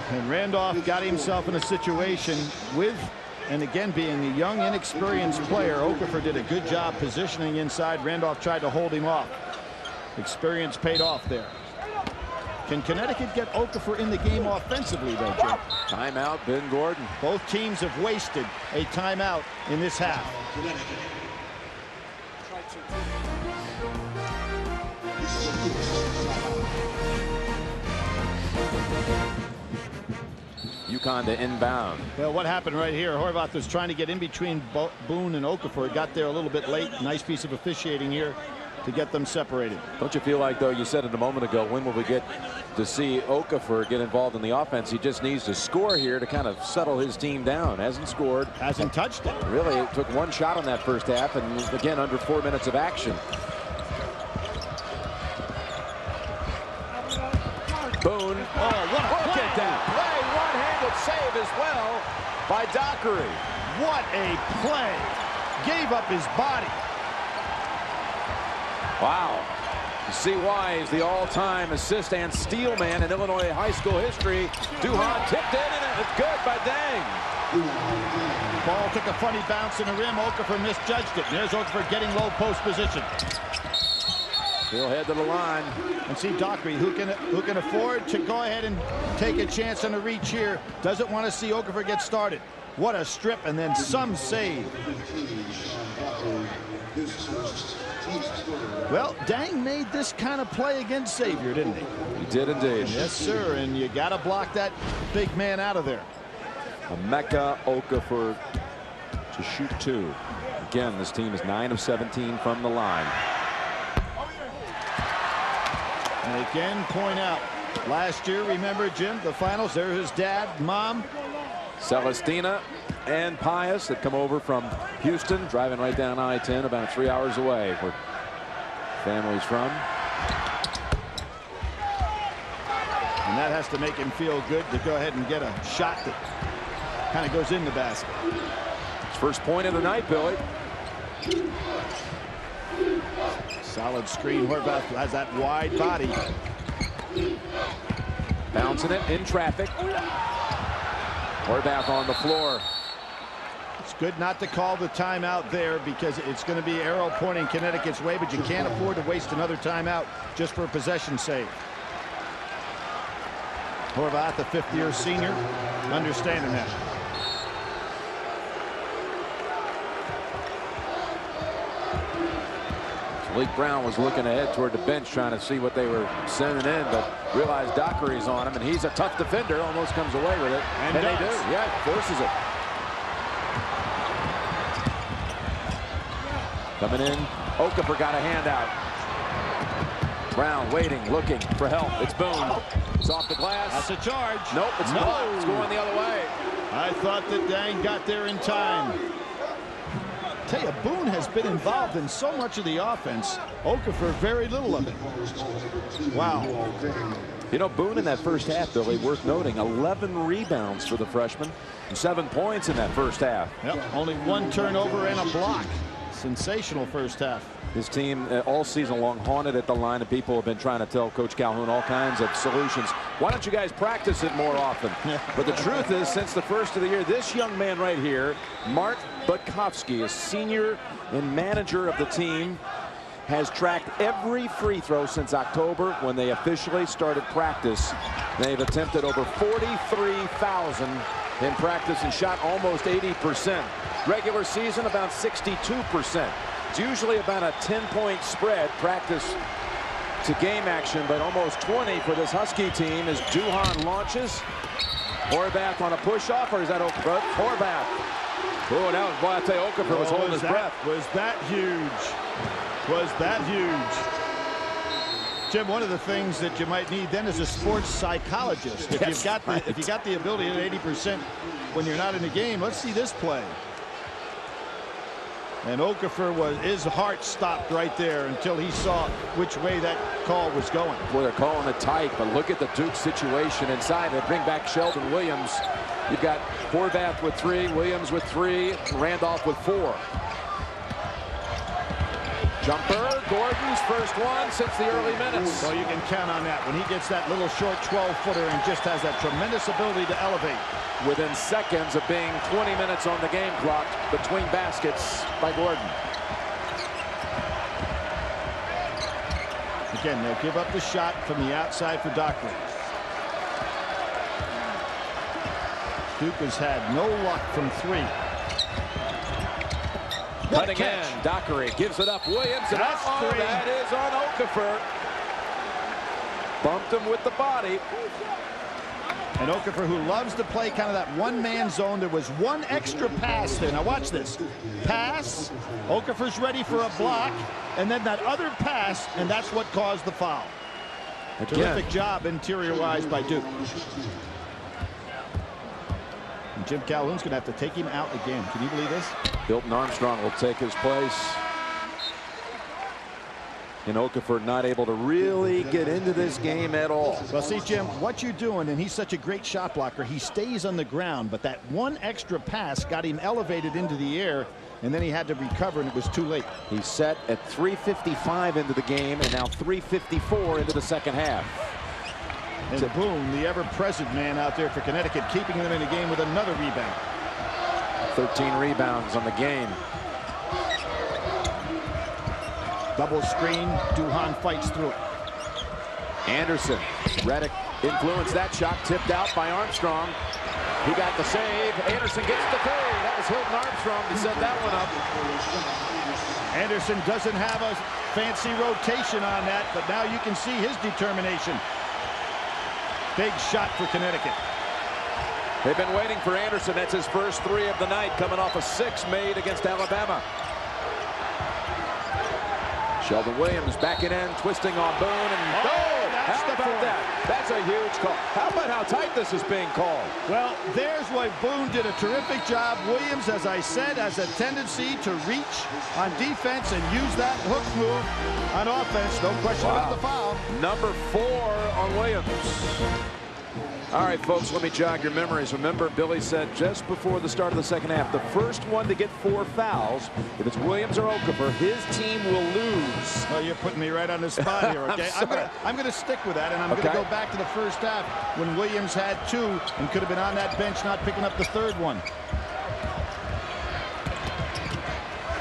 And Randolph got himself in a situation with, and again, being a young, inexperienced player, Okafor did a good job positioning inside. Randolph tried to hold him off. Experience paid off there. Can Connecticut get Okafor in the game offensively, though, Jim? Timeout, Ben Gordon. Both teams have wasted a timeout in this half. UConn to inbound. Well, what happened right here? Horvath was trying to get in between Boone and Okafor. Got there a little bit late. Nice piece of officiating here to get them separated. Don't you feel like, though, you said it a moment ago, when will we get to see Okafor get involved in the offense? He just needs to score here to kind of settle his team down. Hasn't scored. Hasn't touched it. Really, it took 1 shot on that first half, and again, under 4 minutes of action. Boone. Oh, what a Look at that play. One-handed save as well by Dockery. What a play. Gave up his body. Wow. You see why he's the all-time assist and steal man in Illinois high school history. Duhan tipped in, and it's good by Dang. Ball took a funny bounce in the rim. Okafor misjudged it. There's Okafor getting low post position. He'll head to the line. And see Dockery, who can afford to go ahead and take a chance on the reach here. Doesn't want to see Okafor get started. What a strip, and then some save. Well, Dang made this kind of play against Xavier, didn't he? He did indeed. Yes, sir, and you got to block that big man out of there. Emeka Okafor to shoot 2. Again, this team is 9 of 17 from the line. And again, point out, last year, remember, Jim, the finals, there his dad, mom. Celestina and Pius had come over from Houston, driving right down I-10, about 3 hours away, where family's from. And that has to make him feel good to go ahead and get a shot that kind of goes in the basket. His first point of the night, Billy. Solid screen. Horvath has that wide body. Bouncing it in traffic. Horvath on the floor. It's good not to call the timeout there because it's going to be arrow pointing Connecticut's way, but you can't afford to waste another timeout just for a possession save. Horvath, a 5th-year senior, understanding that. Malik Brown was looking ahead toward the bench trying to see what they were sending in, but realized Dockery's on him, and he's a tough defender, almost comes away with it. And they do. Yeah, forces it. Coming in, Okafor got a handout. Brown waiting, looking for help. It's Boone. It's off the glass. That's a charge. Nope, it's not. It's going the other way. I thought that Dang got there in time. Tell you, Boone has been involved in so much of the offense. Okafor, very little of it. Wow. You know, Boone in that first half, Billy, worth noting, 11 rebounds for the freshman and 7 points in that first half. Yep, only 1 turnover and a block. Sensational first half. His team all season long haunted at the line, and people have been trying to tell Coach Calhoun all kinds of solutions. Why don't you guys practice it more often? But the truth is, since the first of the year, this young man right here, Mart Butkovsky, a senior and manager of the team, has tracked every free throw since October when they officially started practice. They've attempted over 43,000 in practice and shot almost 80%. Regular season about 62%. It's usually about a 10-point spread, practice to game action, but almost 20 for this Husky team as Duhan launches. Horvath on a push-off, or is that Okafor? Horvath. Oh, now, boy, I tell you, Okafor was holding his breath. Was that huge? Was that huge? Jim, one of the things that you might need then is a sports psychologist. If you've got the, if you got the ability at 80% when you're not in the game, let's see this play. And Okafor his heart stopped right there until he saw which way that call was going. Boy, they're calling it tight, but look at the Duke situation inside. They bring back Sheldon Williams. You've got Horvath with 3, Williams with 3, Randolph with 4. Jumper, Gordon's first one since the early minutes. So you can count on that when he gets that little short 12-footer and just has that tremendous ability to elevate. Within seconds of being 20 minutes on the game clock between baskets by Gordon. Again, they'll give up the shot from the outside for Dockery. Duke has had no luck from 3. Cutting in, Dockery gives it up. Williams, and that is on Okafor. Bumped him with the body. And Okafor, who loves to play kind of that one-man zone, there was one extra pass there. Now watch this. Pass, Okafor's ready for a block, and then that other pass, and that's what caused the foul. Terrific job interior-wise by Duke. And Jim Calhoun's going to have to take him out again. Can you believe this? Hilton Armstrong will take his place. And Okafor not able to really get into this game at all. Well, see, Jim, what you're doing, and he's such a great shot blocker, he stays on the ground, but that one extra pass got him elevated into the air, and then he had to recover, and it was too late. He's set at 3:55 into the game, and now 3:54 into the second half. And Boone, the ever-present man out there for Connecticut, keeping them in the game with another rebound. 13 rebounds on the game. Double screen, Duhan fights through it. Anderson, Redick influenced that shot, tipped out by Armstrong. He got the save. Anderson gets the 3. That was Hilton Armstrong to set that one up. Anderson doesn't have a fancy rotation on that, but now you can see his determination. Big shot for Connecticut. They've been waiting for Anderson. That's his first 3 of the night, coming off a 6 made against Alabama. Sheldon Williams backing in, twisting on Boone, and how about that? That's a huge call. How about how tight this is being called? Well, there's why Boone did a terrific job. Williams, as I said, has a tendency to reach on defense and use that hook move on offense. No question about the foul. Number 4 on Williams. All right, folks, let me jog your memories. Remember, Billy said just before the start of the second half, the first one to get 4 fouls, if it's Williams or Okafor, his team will lose. Well, you're putting me right on the spot here, okay? I'm going to stick with that, and I'm going to go back to the first half when Williams had 2 and could have been on that bench not picking up the 3rd one.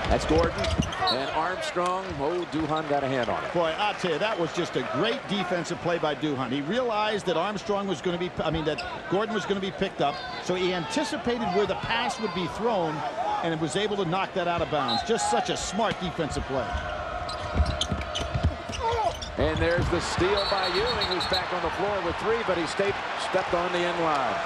That's Gordon and Armstrong. Oh, Duhan got a hand on it. Boy, I'll tell you, that was just a great defensive play by Duhan. He realized that Armstrong was going to be, that Gordon was going to be picked up, so he anticipated where the pass would be thrown and was able to knock that out of bounds. Just such a smart defensive play. And there's the steal by Ewing, who's back on the floor with 3, but he stepped on the end line.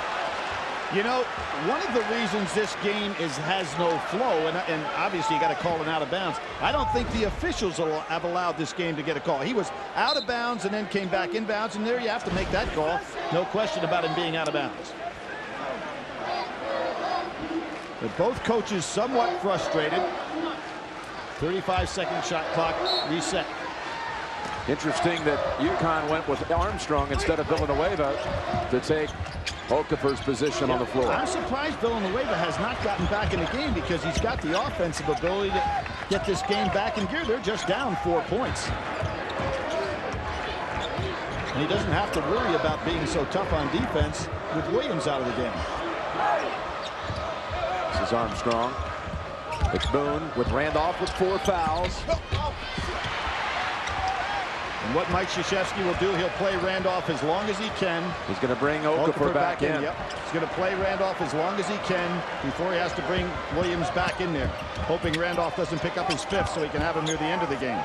You know, one of the reasons this game has no flow, and obviously you got to call it out of bounds, I don't think the officials have allowed this game to get a call. He was out of bounds and then came back in bounds, and there you have to make that call. No question about him being out of bounds. But both coaches somewhat frustrated. 35-second shot clock reset. Interesting that UConn went with Armstrong instead of Villanueva to take Okafor's position on the floor. I'm surprised Villanueva has not gotten back in the game because he's got the offensive ability to get this game back in gear. They're just down 4 points. And he doesn't have to worry about being so tough on defense with Williams out of the game. This is Armstrong. It's Boone with Randolph with 4 fouls. And what Mike Krzyzewski will do, he'll play Randolph as long as he can. He's going to bring Okafor back in. Yep. He's going to play Randolph as long as he can before he has to bring Williams back in there, hoping Randolph doesn't pick up his 5th so he can have him near the end of the game.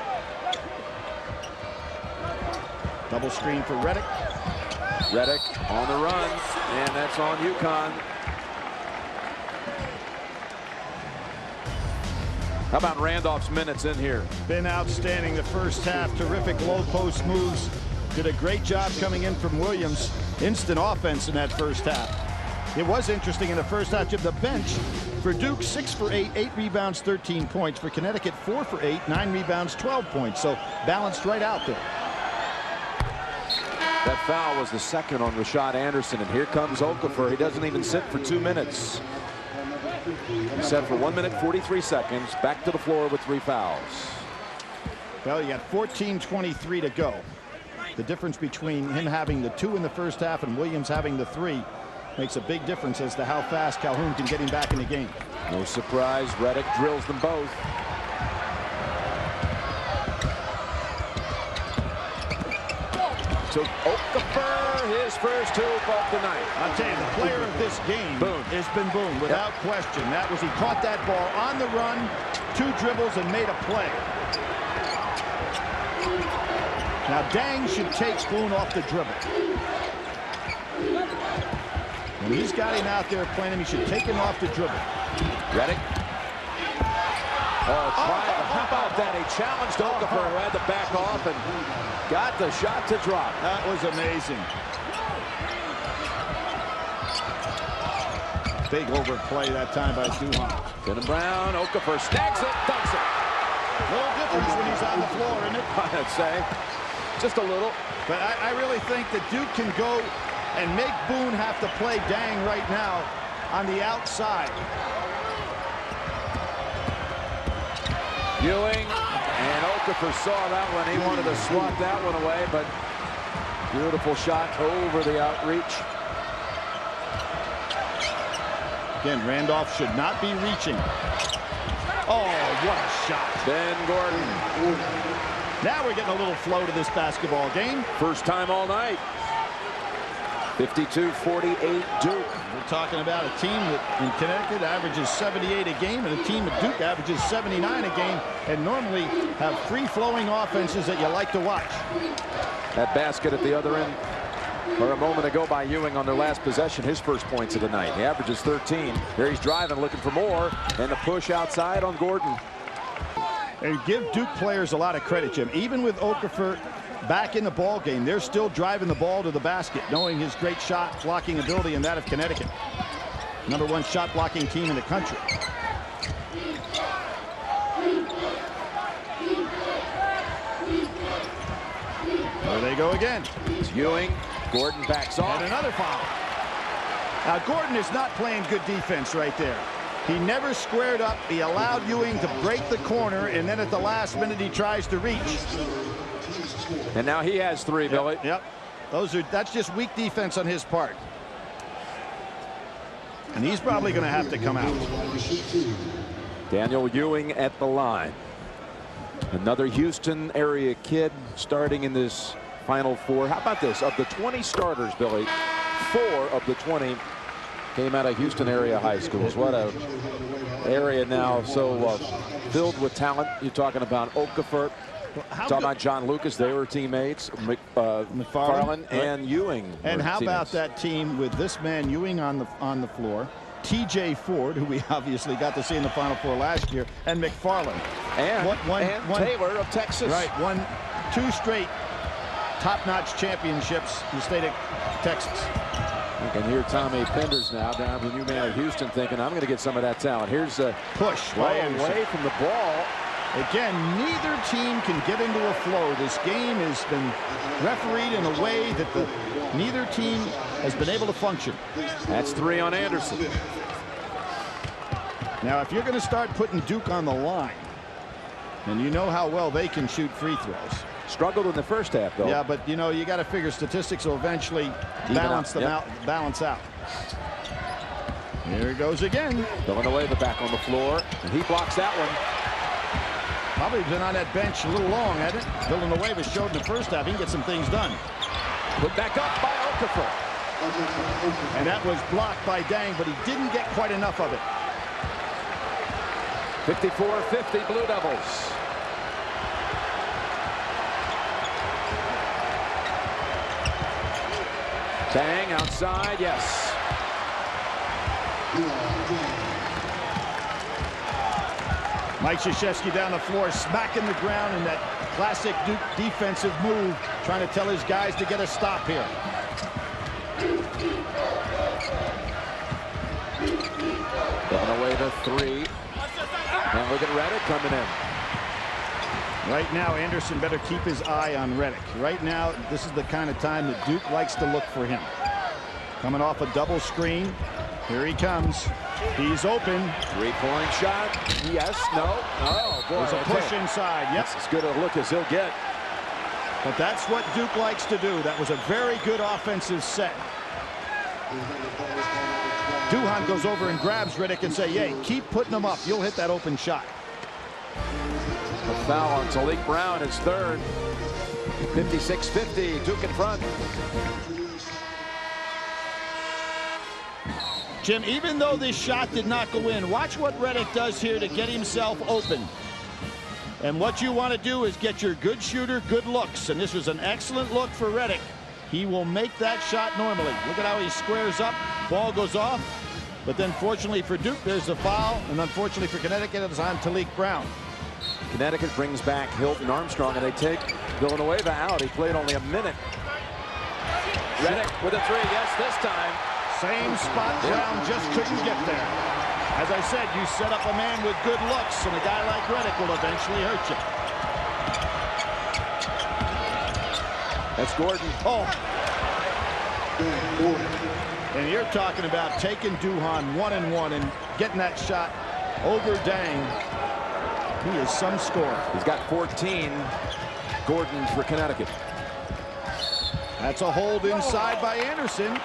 Double screen for Reddick. Reddick on the run, and that's on UConn. How about Randolph's minutes in here? Been outstanding the first half. Terrific low post moves. Did a great job coming in from Williams. Instant offense in that first half. It was interesting in the first half. The bench for Duke, 6 for 8, 8 rebounds, 13 points. For Connecticut, 4 for 8, 9 rebounds, 12 points. So balanced right out there. That foul was the second on Rashad Anderson, and here comes Okafor. He doesn't even sit for 2 minutes. He's set for 1 minute 43 seconds. Back to the floor with 3 fouls. Well, you got 14:23 to go. The difference between him having the 2 in the first half and Williams having the 3 makes a big difference as to how fast Calhoun can get him back in the game. No surprise, Reddick drills them both. So Okafor, his first hoop of the night. I'll tell you, the player of this game has been Boone, without question. That was, he caught that ball on the run, 2 dribbles, and made a play. Now Dang should take Boone off the dribble. When he's got him out there playing him, he should take him off the dribble. Reddick. How about that? He challenged Okafor, who had to back off and got the shot to drop. That was amazing. Big overplay that time by Duhan. Denham Brown, Okafor snags it, dunks it. Little difference when he's on the floor, isn't it? I'd say. Just a little. But I really think that Duke can go and make Boone have to play Dang right now on the outside. Ewing, and Okafor saw that one. He wanted to swat that one away, but beautiful shot over the outreach. Again, Randolph should not be reaching. Oh, what a shot. Ben Gordon. Now we're getting a little flow to this basketball game. First time all night. 52-48 Duke. We're talking about a team that in Connecticut averages 78 a game, and a team at Duke averages 79 a game, and normally have free-flowing offenses that you like to watch. That basket at the other end, or a moment ago by Ewing on their last possession, his first points of the night. He averages 13. There he's driving, looking for more, and the push outside on Gordon. And give Duke players a lot of credit, Jim. Even with Okafor back in the ball game, they're still driving the ball to the basket, knowing his great shot blocking ability and that of Connecticut. #1 shot blocking team in the country. There they go again. It's Ewing. Gordon backs off. And another foul. Now Gordon is not playing good defense right there. He never squared up. He allowed Ewing to break the corner, and then at the last minute he tries to reach. And now he has 3, Billy. Yep. That's just weak defense on his part. And he's probably going to have to come out. Daniel Ewing at the line. Another Houston area kid starting in this Final Four. How about this? Of the 20 starters, Billy, 4 of the 20 came out of Houston area high schools. What a area now so filled with talent. You're talking about Okafor. Talking about John Lucas, they were teammates. McFarland and Ewing. And how about that team with this man Ewing on the floor, T.J. Ford, who we obviously got to see in the Final Four last year, and McFarland. And Taylor of Texas. Right, 2 straight top-notch championships in the state of Texas. You can hear Tommy Penders now down the new man of Houston thinking, I'm going to get some of that talent. Here's a push away from the ball. Again, neither team can get into a flow. This game has been refereed in a way that neither team has been able to function. That's 3 on Anderson. Now, if you're going to start putting Duke on the line, and you know how well they can shoot free throws. Struggled in the first half, though. Yeah, but you know, you got to figure statistics will eventually balance them out. Balance out. Here he goes again. Villanueva back on the floor, and he blocks that one. Probably been on that bench a little long, hasn't it? Villanueva showed in the first half he can get some things done. Put back up by Okafor. And that was blocked by Dang, but he didn't get quite enough of it. 54-50 Blue Devils. Dang outside, yes. Mike Krzyzewski down the floor, smacking the ground in that classic Duke defensive move, trying to tell his guys to get a stop here. Going away the 3. And look at Redick coming in. Right now, Anderson better keep his eye on Redick. Right now, this is the kind of time that Duke likes to look for him. Coming off a double screen. Here he comes. He's open. 3-point shot. Yes. No. Oh, boy. There's a push inside. Yep. That's as good a look as he'll get. But that's what Duke likes to do. That was a very good offensive set. Duhan goes over and grabs Redick and say, "Hey, keep putting them up. You'll hit that open shot." A foul on Talik Brown, his 3rd. 56-50, Duke in front. Jim, even though this shot did not go in, watch what Redick does here to get himself open. And what you want to do is get your good shooter good looks. And this was an excellent look for Redick. He will make that shot normally. Look at how he squares up. Ball goes off. But then fortunately for Duke, there's a foul. And unfortunately for Connecticut, it's on Talik Brown. Connecticut brings back Hilton Armstrong, and they take Villanueva out. He played only a minute. Redick with a 3. Yes, this time. Same spot. Brown just couldn't get there. As I said, you set up a man with good looks, and a guy like Redick will eventually hurt you. That's Gordon. Oh. And you're talking about taking Duhan 1-and-1 and getting that shot over Dang. He is some scorer. He's got 14. Gordon for Connecticut. That's a hold inside by Anderson.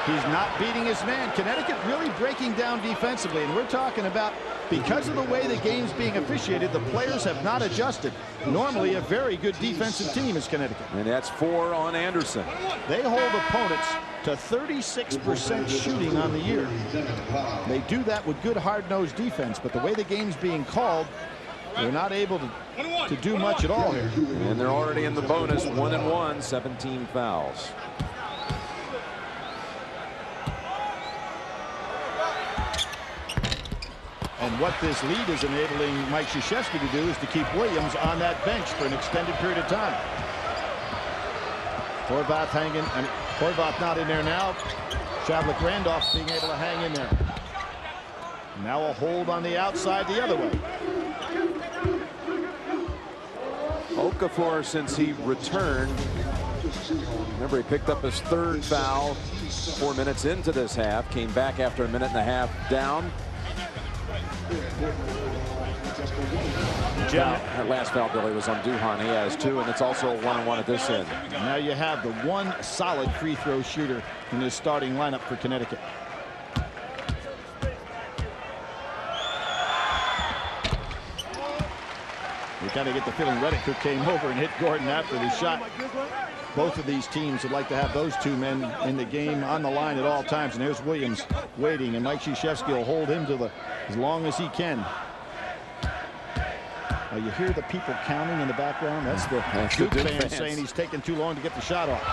He's not beating his man. Connecticut really breaking down defensively, and we're talking about, because of the way the game's being officiated, the players have not adjusted. Normally a very good defensive team is Connecticut. And that's 4 on Anderson. They hold opponents to 36% shooting on the year. They do that with good hard-nosed defense, but the way the game's being called, they're not able to do much at all here. And they're already in the bonus, 1-and-1, 17 fouls. And what this lead is enabling Mike Krzyzewski to do is to keep Williams on that bench for an extended period of time. Horvath hanging, and Horvath not in there now. Shavlik Randolph being able to hang in there. Now a hold on the outside the other way. Okafor, since he returned, remember he picked up his 3rd foul 4 minutes into this half, came back after a minute and a half down. That last foul, Billy, was on Duhan. He has 2, and it's also a 1-and-1 at this end. Now you have the one solid free throw shooter in this starting lineup for Connecticut. You kind of get the feeling Redick, who came over and hit Gordon after the shot. Both of these teams would like to have those 2 men in the game on the line at all times. And there's Williams waiting, and Mike Krzyzewski will hold him to as long as he can. Now you hear the people counting in the background. That's the Duke fans saying he's taking too long to get the shot off.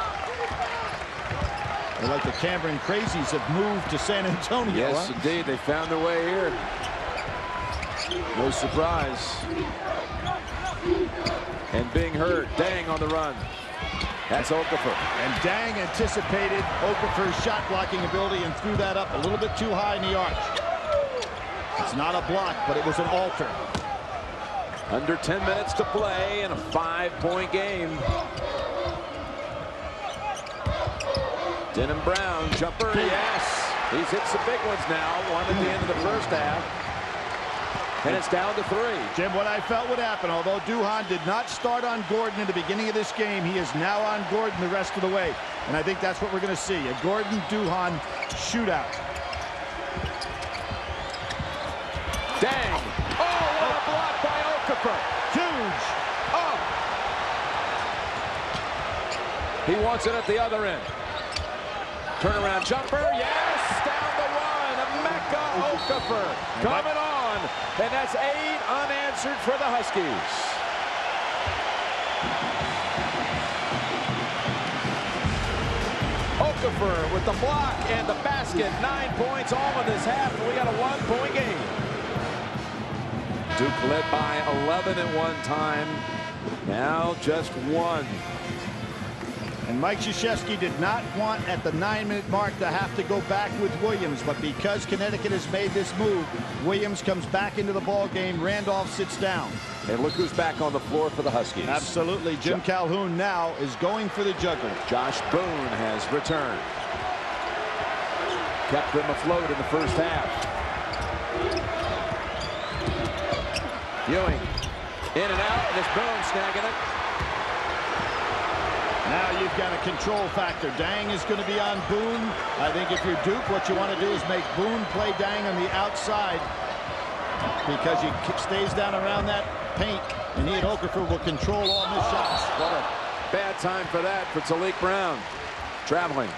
They're like the Cameron Crazies have moved to San Antonio. Yes, indeed. They found their way here. No surprise. And being hurt. Dang on the run. That's Okafor. And Dang anticipated Okafor's shot blocking ability and threw that up a little bit too high in the arch. It's not a block, but it was an alter. Under 10 minutes to play in a 5-point game. Denham Brown, jumper, yes. He's hit some big ones now. One at the end of the first half. And it's down to 3. Jim, what I felt would happen, although Duhon did not start on Gordon in the beginning of this game, he is now on Gordon the rest of the way. And I think that's what we're going to see, a Gordon-Duhon shootout. Dang. Oh, what a block by Okafor. Huge. Oh. He wants it at the other end. Turnaround jumper, yes, down the one. Emeka Okafor coming on, and that's 8 unanswered for the Huskies. Okafor with the block and the basket. 9 points all in this half, and we got a 1-point game. Duke led by 11 at one time. Now just 1. And Mike Krzyzewski did not want at the 9-minute mark to have to go back with Williams, but because Connecticut has made this move, Williams comes back into the ball game. Randolph sits down. And look who's back on the floor for the Huskies. Absolutely. Jim Calhoun now is going for the juggler. Josh Boone has returned. Kept them afloat in the first half. Ewing in and out, and it's Boone snagging it. Now you've got a control factor. Dang is going to be on Boone. I think if you're Duke, what you want to do is make Boone play Dang on the outside because he stays down around that paint, and he and Okafor will control all his shots. What a bad time for that for Talik Brown. Traveling.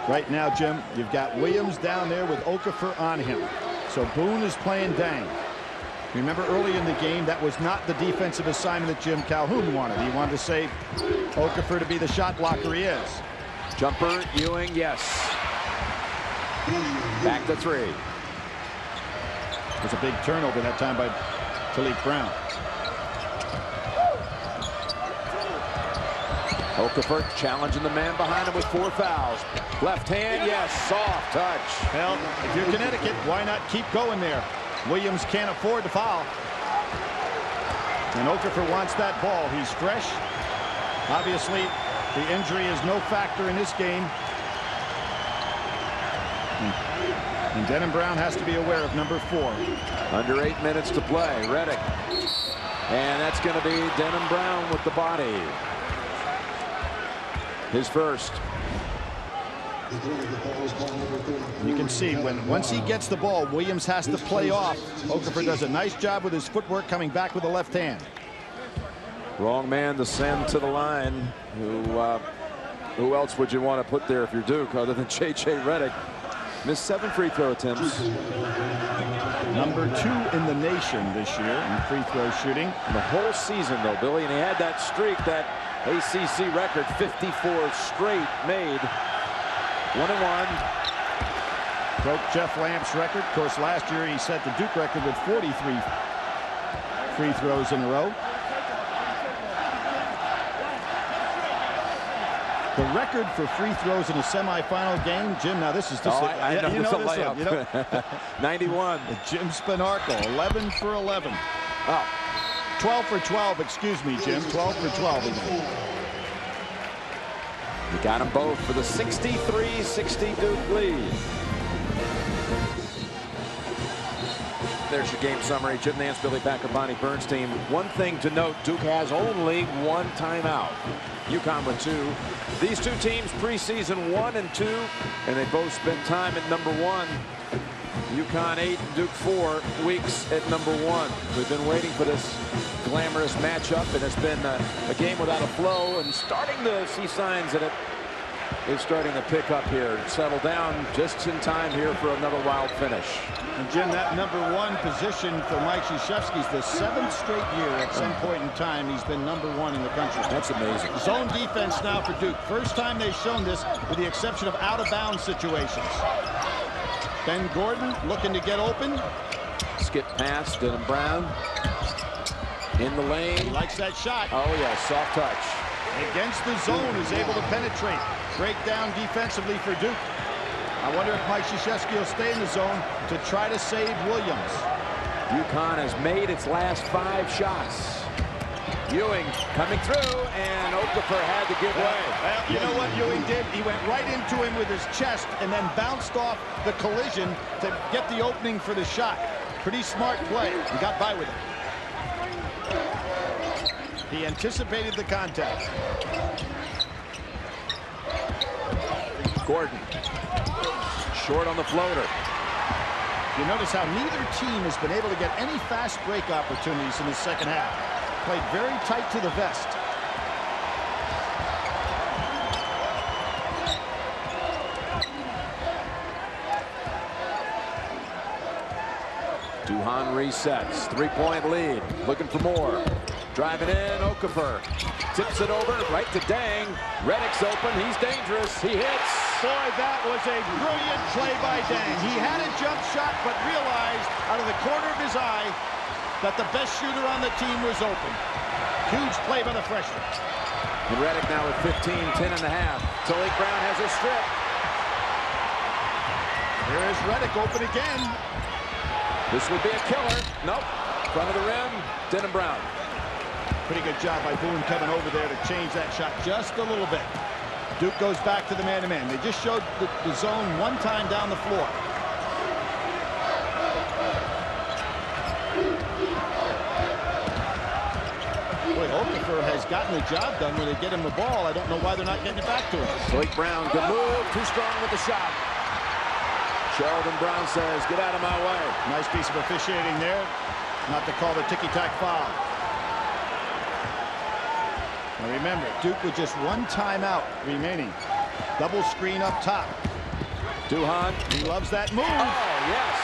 Right now, Jim, you've got Williams down there with Okafor on him. So Boone is playing Dang. Remember early in the game, that was not the defensive assignment that Jim Calhoun wanted. He wanted to say Okafor to be the shot blocker he is. Jumper, Ewing, yes. Back to 3. It was a big turnover that time by Talik Brown. Okafor challenging the man behind him with 4 fouls. Left hand, yes, soft touch. Well, if you're Connecticut, why not keep going there? Williams can't afford to foul. And Okafor wants that ball. He's fresh. Obviously, the injury is no factor in this game. And Denham Brown has to be aware of number 4. Under 8 minutes to play. Reddick. And that's going to be Denham Brown with the body. His first. You can see once he gets the ball, Williams has to play off. Okafor does a nice job with his footwork coming back with the left hand. Wrong man to send to the line. Who else would you want to put there if you're Duke other than J.J. Reddick? Missed 7 free throw attempts. Number 2 in the nation this year in free throw shooting. The whole season, though, Billy, and he had that streak, that ACC record, 54 straight made. 1-1. Broke Jeff Lamp's record. Of course, last year he set the Duke record with 43 free throws in a row. The record for free throws in a semifinal game, Jim. Now this is just I know, this is a layup. You know? 91. Jim Spinarco, 11 for 11. Oh. 12 for 12. Excuse me, Jim. 12 for 12 again. You got them both for the 63-60 Duke lead. There's your game summary. Jim Nance, Billy Packer, Bonnie Bernstein. One thing to note, Duke has only 1 timeout. UConn with 2. These 2 teams preseason 1 and 2, and they both spent time at number 1. UConn 8, Duke 4 weeks at number 1. We've been waiting for this glamorous matchup, and it's been a game without a flow, and starting to see signs that it is starting to pick up here. Settle down just in time here for another wild finish. And Jim, that number 1 position for Mike Krzyzewski's the 7th straight year at some point in time he's been number 1 in the country. That's amazing. Zone defense now for Duke. First time they've shown this, with the exception of out-of-bounds situations. Ben Gordon looking to get open. Skip pass, Denham Brown. In the lane. He likes that shot. Oh, yeah, soft touch. Against the zone, is able to penetrate. Break down defensively for Duke. I wonder if Mike Krzyzewski will stay in the zone to try to save Williams. UConn has made its last 5 shots. Ewing coming through, and Okafor had to give way. Well, you know what Ewing did? He went right into him with his chest and then bounced off the collision to get the opening for the shot. Pretty smart play. He got by with it. He anticipated the contact. Gordon. Short on the floater. You notice how neither team has been able to get any fast break opportunities in the second half. Played very tight to the vest. Duhan resets. 3-point lead. Looking for more. Driving in. Okafor tips it over right to Dang. Redick's open. He's dangerous. He hits. Boy, that was a brilliant play by Dang. He had a jump shot, but realized out of the corner of his eye that the best shooter on the team was open. Huge play by the freshman. And Redick now with 15, 10 and a half. Talik Brown has a strip. Here's Redick open again. This would be a killer. Nope. Front of the rim. Denham Brown. Pretty good job by Boone coming over there to change that shot just a little bit. Duke goes back to the man-to-man. They just showed the zone one time down the floor. Boy, Okafor has gotten the job done when they get him the ball. I don't know why they're not getting it back to him. Talik Brown, good move. Too strong with the shot. Sheldon Brown says, get out of my way. Nice piece of officiating there. Not to call the ticky-tack foul. Now remember, Duke with just one timeout remaining. Double screen up top. Duhan. He loves that move. Oh, yes.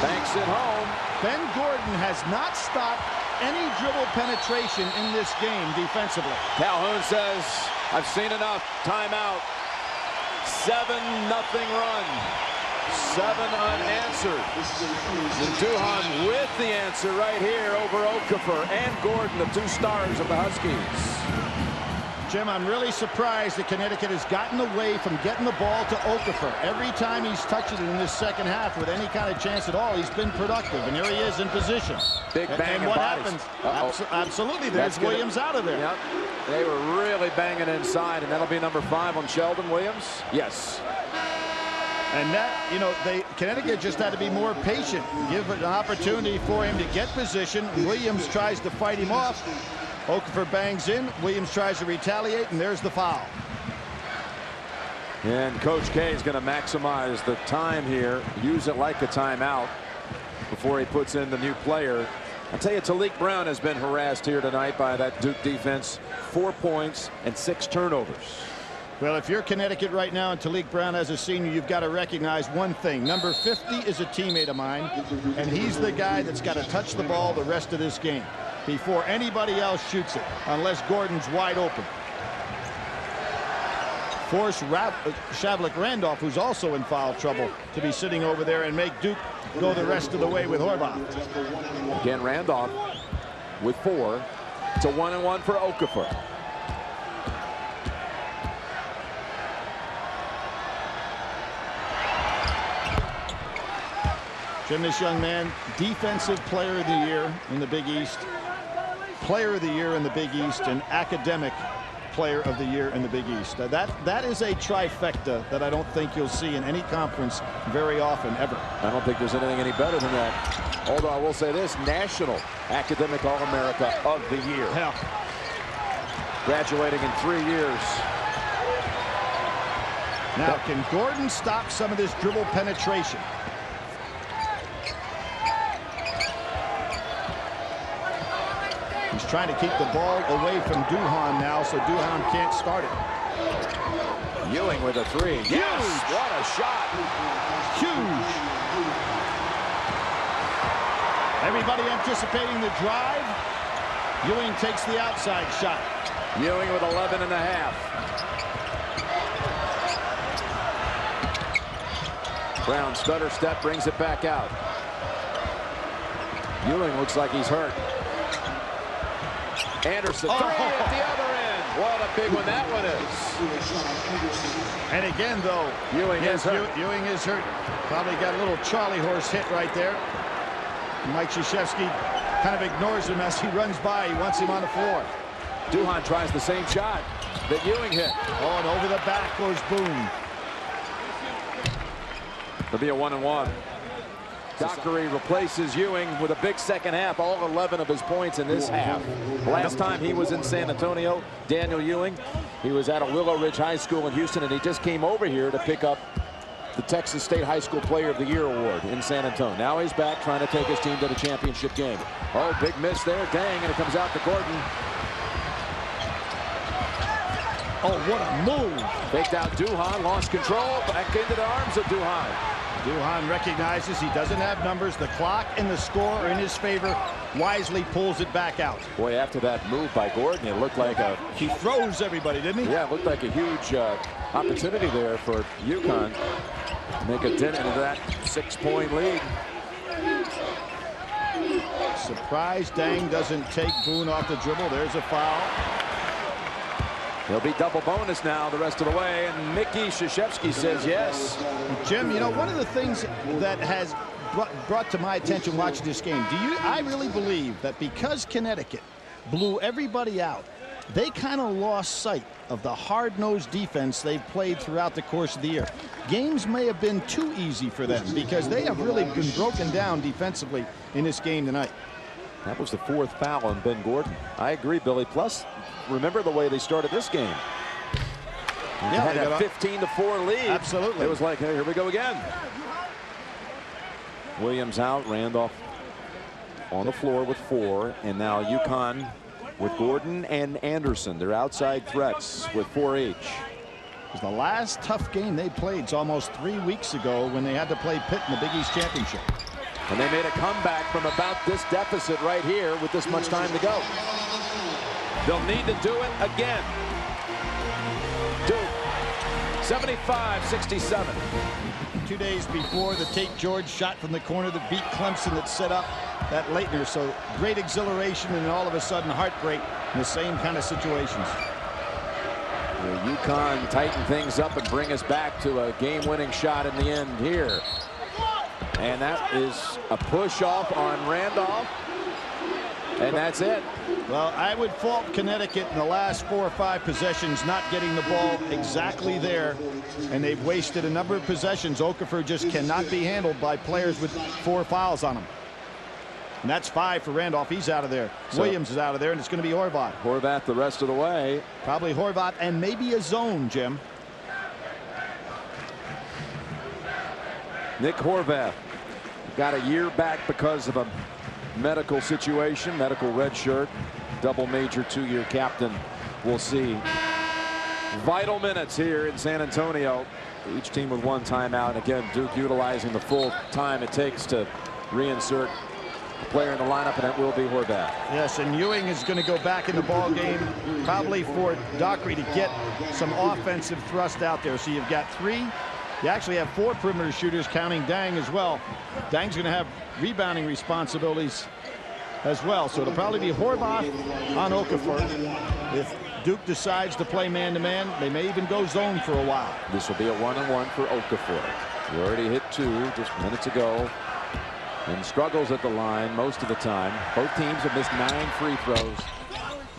Banks it home. Ben Gordon has not stopped any dribble penetration in this game defensively. Calhoun says, I've seen enough. Timeout. 7-0 run. 7 unanswered. And Duhan with the answer right here over Okafor and Gordon, the 2 stars of the Huskies. Jim, I'm really surprised that Connecticut has gotten away from getting the ball to Okafor. Every time he's touching it in this second half with any kind of chance at all, he's been productive. And here he is in position. Big bang and what bodies. happens? Absolutely, there's Williams out of there. Yep. They were really banging inside, and that'll be number 5 on Sheldon Williams. Yes. And that, you know, Connecticut just had to be more patient, give an opportunity for him to get position. Williams tries to fight him off. Okafor bangs in. Williams tries to retaliate, and there's the foul. And Coach K is going to maximize the time here, use it like a timeout before he puts in the new player. I'll tell you, Talik Brown has been harassed here tonight by that Duke defense. 4 points and 6 turnovers. Well, if you're Connecticut right now and Talik Brown as a senior, you've got to recognize one thing. Number 50 is a teammate of mine, and he's the guy that's got to touch the ball the rest of this game before anybody else shoots it, unless Gordon's wide open. Force Shavlik-Randolph, who's also in foul trouble, to be sitting over there and make Duke go the rest of the way with Horvath. Again, Randolph with 4. It's a 1-and-1 for Okafor. Jim, this young man, defensive player of the year in the Big East, player of the year in the Big East, and academic player of the year in the Big East. That is a trifecta that I don't think you'll see in any conference very often, ever. I don't think there's anything any better than that. Although I will say this, National Academic All-America of the Year. Yeah. Graduating in 3 years. Now, can Gordon stop some of this dribble penetration? He's trying to keep the ball away from Duhan now, so Duhan can't start it. Ewing with a 3. Yes! Huge! What a shot! Huge! Everybody anticipating the drive. Ewing takes the outside shot. Ewing with 11 and a half. Brown stutter step brings it back out. Ewing looks like he's hurt. Anderson, 3 at the other end. What a big one that one is. And again, though, Ewing is hurt. Ewing is hurt. Probably got a little Charlie horse hit right there. Mike Krzyzewski kind of ignores him as he runs by. He wants him on the floor. Duhan tries the same shot that Ewing hit. Oh, and over the back goes Boone. It'll be a 1-and-1. Dockery replaces Ewing with a big second half. All 11 of his points in this half. Last time he was in San Antonio, Daniel Ewing, he was at a Willow Ridge High School in Houston, and he just came over here to pick up the Texas State High School Player of the Year award in San Antonio. Now he's back trying to take his team to the championship game. Oh, big miss there. Dang, and it comes out to Gordon. Oh, what a move. Faked out Duhan, lost control, back into the arms of Duhan. Duhan recognizes he doesn't have numbers. The clock and the score are in his favor. Wisely pulls it back out. Boy, after that move by Gordon, it looked like a... He froze everybody, didn't he? Yeah, it looked like a huge opportunity there for UConn to make a dent into that 6-point lead. Surprised Dang doesn't take Boone off the dribble. There's a foul. He'll be double bonus now the rest of the way, and Mickey Krzyzewski says yes. Jim, you know, one of the things that has brought to my attention watching this game, I really believe that because Connecticut blew everybody out, they kind of lost sight of the hard-nosed defense they've played throughout the course of the year. Games may have been too easy for them because they have really been broken down defensively in this game tonight. That was the 4th foul on Ben Gordon. I agree, Billy. Plus, remember the way they started this game. Yeah, had a 15-4 lead. Absolutely. It was like, hey, here we go again. Williams out, Randolph on the floor with 4, and now UConn with Gordon and Anderson. They're outside threats with 4 each. It was the last tough game they played almost 3 weeks ago when they had to play Pitt in the Big East Championship. And they made a comeback from about this deficit right here with this much time to go. They'll need to do it again. Duke, 75-67. 2 days before, the Tate George shot from the corner that beat Clemson that set up that Leitner. So great exhilaration and all of a sudden heartbreak in the same kind of situations. Will UConn tighten things up and bring us back to a game-winning shot in the end here? And that is a push off on Randolph. And that's it. Well, I would fault Connecticut in the last 4 or 5 possessions not getting the ball exactly there. And they've wasted a number of possessions. Okafor just cannot be handled by players with 4 fouls on him. And that's 5 for Randolph. He's out of there. So Williams is out of there, and it's going to be Horvath. Horvath the rest of the way. Probably Horvath and maybe a zone, Jim. Nick Horvath got a year back because of a medical situation, medical red shirt, double major 2-year captain. We'll see. Vital minutes here in San Antonio. Each team with 1 timeout. Again, Duke utilizing the full time it takes to reinsert a player in the lineup, and that will be Horvath. Yes, and Ewing is going to go back in the ball game, probably for Dockery to get some offensive thrust out there. So you've got 3. You actually have 4 perimeter shooters, counting Dang as well. Dang's going to have rebounding responsibilities as well. So it'll probably be Horvath on Okafor. If Duke decides to play man-to-man, they may even go zone for a while. This will be a 1-on-1 for Okafor. He already hit 2 just minutes ago. And struggles at the line most of the time. Both teams have missed 9 free throws.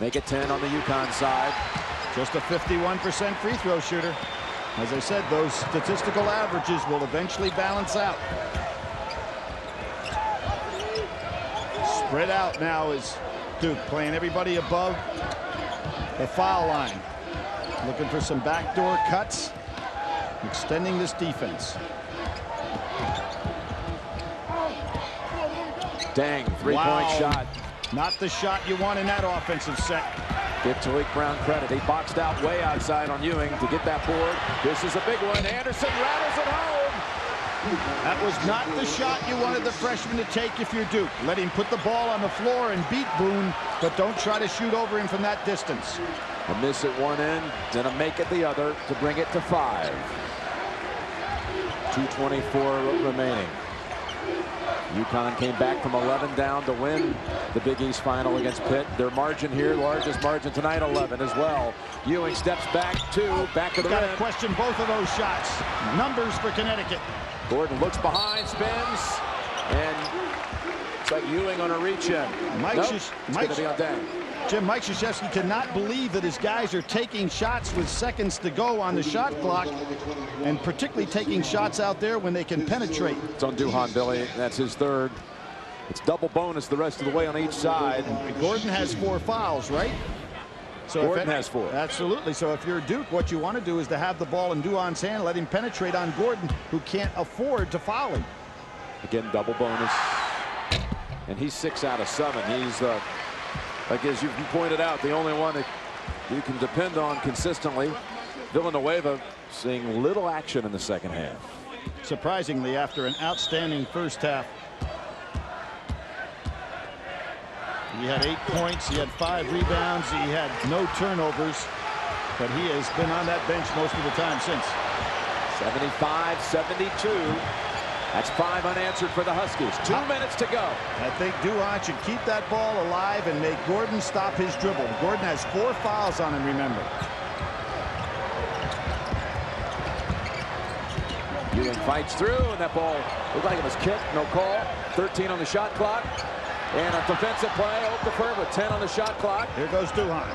Make it 10 on the UConn side. Just a 51% free throw shooter. As I said, those statistical averages will eventually balance out. Spread out now is Duke, playing everybody above the foul line. Looking for some backdoor cuts, extending this defense. Dang, 3-point shot. Not the shot you want in that offensive set. Give Talik Brown credit. He boxed out way outside on Ewing to get that board. This is a big one. Anderson rattles it home. That was not the shot you wanted the freshman to take if you're Duke. Let him put the ball on the floor and beat Boone, but don't try to shoot over him from that distance. A miss at one end, then a make at the other to bring it to 5. 2:24 remaining. UConn came back from 11 down to win the Big East final against Pitt. Their margin here, largest margin tonight, 11 as well. Ewing steps back, 2, back to the rim. Got to question both of those shots. Numbers for Connecticut. Gordon looks behind, spins, and it's like Ewing on a reach-in. It's going to be on deck. Mike Krzyzewski cannot believe that his guys are taking shots with seconds to go on the shot clock, and particularly taking shots out there when they can penetrate. It's on Duhan, Billy. That's his third. It's double bonus the rest of the way on each side. And Gordon has 4 fouls, right? So Gordon has 4. Absolutely. So if you're Duke, what you want to do is to have the ball in Duhan's hand, let him penetrate on Gordon, who can't afford to foul him. Again, double bonus. And he's 6 out of 7. He's like as you pointed out, the only one that you can depend on consistently. Villanueva seeing little action in the second half. Surprisingly, after an outstanding first half. He had 8 points, he had 5 rebounds, he had no turnovers, but he has been on that bench most of the time since. 75-72. That's 5 unanswered for the Huskies. 2 minutes to go. I think Duhan should keep that ball alive and make Gordon stop his dribble. Gordon has 4 fouls on him, remember. Ewing fights through, and that ball looked like it was kicked. No call. 13 on the shot clock. And a defensive play. Okafor with 10 on the shot clock. Here goes Duhan.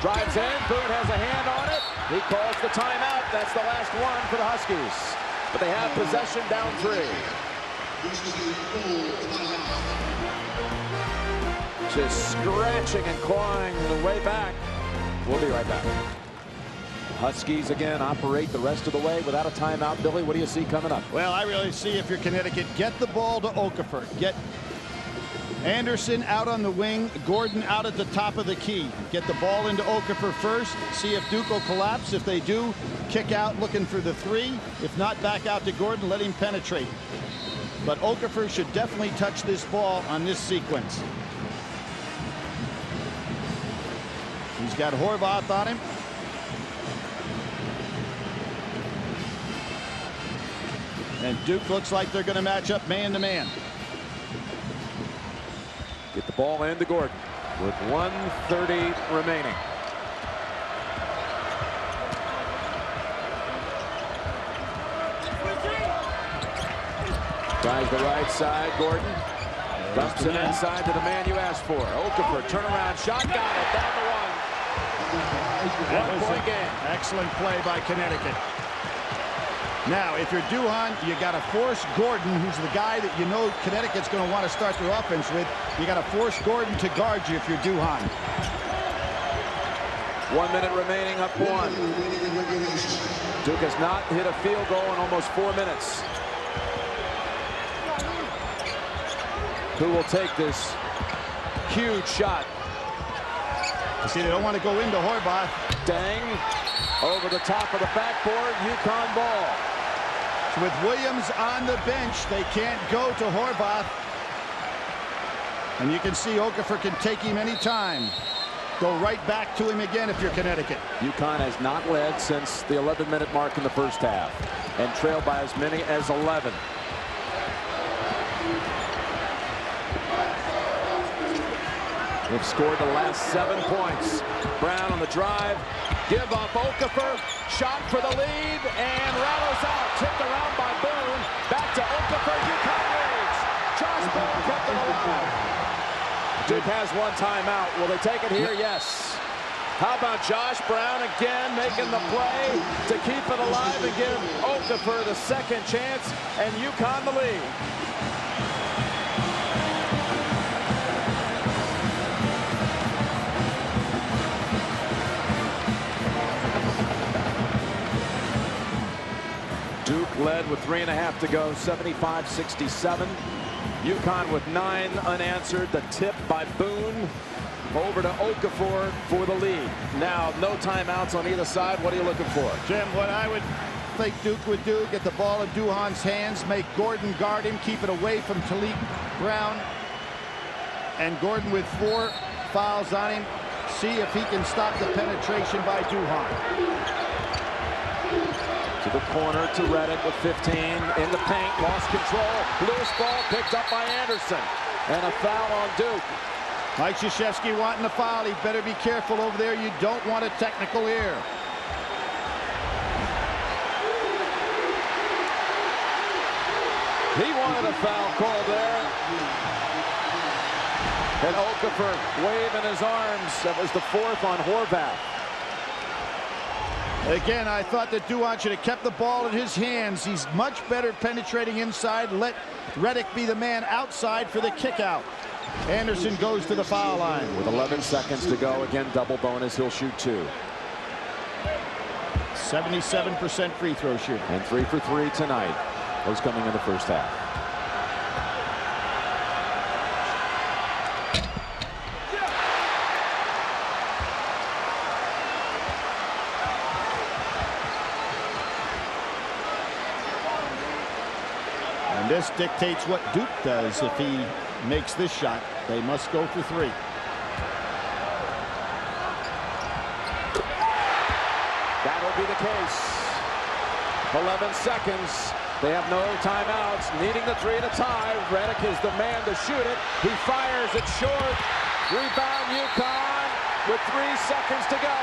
Drives in. Boone has a hand on it. He calls the timeout. That's the last one for the Huskies. But they have possession down 3. Just scratching and clawing the way back. We'll be right back. Huskies again operate the rest of the way without a timeout. Billy, what do you see coming up? Well, I really see, if you're Connecticut, get the ball to Okafor. Get Anderson out on the wing, Gordon out at the top of the key. Get the ball into Okafor first, see if Duke will collapse. If they do, kick out looking for the 3. If not, back out to Gordon, let him penetrate. But Okafor should definitely touch this ball on this sequence. He's got Horvath on him. And Duke looks like they're going to match up man-to-man. Get the ball into Gordon with 1:30 remaining. Tries the right side. Gordon dumps it inside to the man you asked for. Okafor, turnaround shot, got it, down to 1. 1 point game. Excellent play by Connecticut. Now, if you're Duhan, you got to force Gordon, who's the guy that you know Connecticut's going to want to start their offense with. You got to force Gordon to guard you if you're Duhan. 1 minute remaining, up 1. Duke has not hit a field goal in almost 4 minutes. Who will take this huge shot? You see, they don't want to go into Horvath. Dang. Over the top of the backboard, UConn ball. With Williams on the bench, they can't go to Horvath. And you can see Okafor can take him anytime. Go right back to him again if you're Connecticut. UConn has not led since the 11-minute mark in the first half and trailed by as many as 11. They've scored the last 7 points. Brown on the drive. Give up Okafor. Shot for the lead and rattles out. Tipped around by Boone. Back to Okafor. UConn leads. Josh Boone kept it alive. Duke has 1 timeout. Will they take it here? Yes. How about Josh Brown again making the play to keep it alive and give Okafor the second chance and UConn the lead. Duke led with 3.5 to go, 75-67. UConn with 9 unanswered. The tip by Boone over to Okafor for the lead. Now, no timeouts on either side. What are you looking for? Jim, what I would think Duke would do, get the ball in Duhan's hands, make Gordon guard him, keep it away from Talik Brown. And Gordon with 4 fouls on him. See if he can stop the penetration by Duhan. So The corner to Reddick with 15 in the paint, lost control, loose ball picked up by Anderson, and a foul on Duke. Mike Krzyzewski wanting a foul. He better be careful over there. You don't want a technical here. He wanted a foul call there. And Okafor waving his arms. That was the fourth on Horvath. Again, I thought that Duhon should have kept the ball in his hands. He's much better penetrating inside. Let Reddick be the man outside for the kick out. Anderson goes to the foul line. With 11 seconds to go, again, double bonus. He'll shoot 2. 77% free throw shooting. And 3 for 3 tonight. Those coming in the first half. And this dictates what Duke does. If he makes this shot, they must go for 3. That'll be the case. 11 seconds. They have no timeouts. Needing the 3 to tie. Reddick is the man to shoot it. He fires it short. Rebound UConn with 3 seconds to go.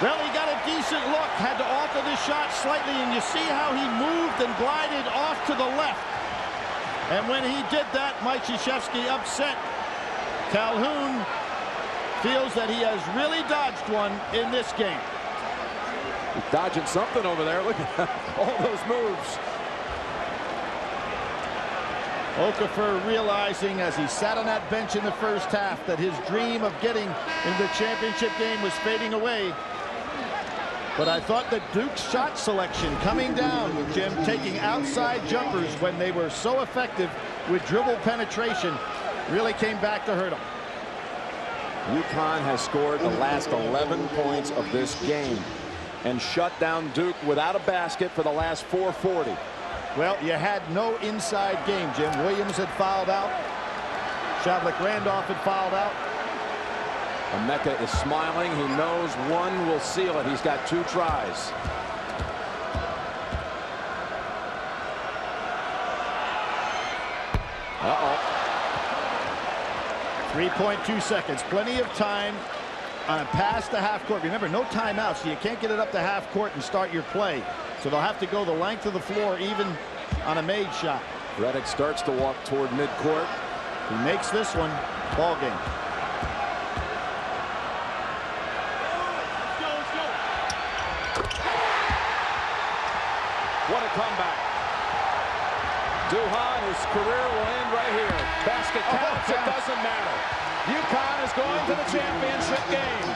Well, he got a decent look. Had to alter the shot slightly, and you see how he moved and glided off to the left. And when he did that, Mike Krzyzewski upset. Calhoun feels that he has really dodged one in this game. He's dodging something over there. Look at all those moves. Okafor realizing as he sat on that bench in the first half that his dream of getting into the championship game was fading away. But I thought that Duke's shot selection coming down, Jim, taking outside jumpers when they were so effective with dribble penetration really came back to hurt him. UConn has scored the last 11 points of this game and shut down Duke without a basket for the last 4:40. Well, you had no inside game, Jim. Williams had fouled out. Shavlik-Randolph had fouled out. Emeka is smiling. He knows one will seal it. He's got 2 tries. Uh-oh. 3.2 seconds. Plenty of time on a pass to half court. Remember, no timeouts, so you can't get it up to half court and start your play. So they'll have to go the length of the floor even on a made shot. Reddick starts to walk toward midcourt. He makes this one. Ball game. What a comeback. Duhon, his career will end right here. Basket counts, it doesn't matter. UConn is going to the championship game.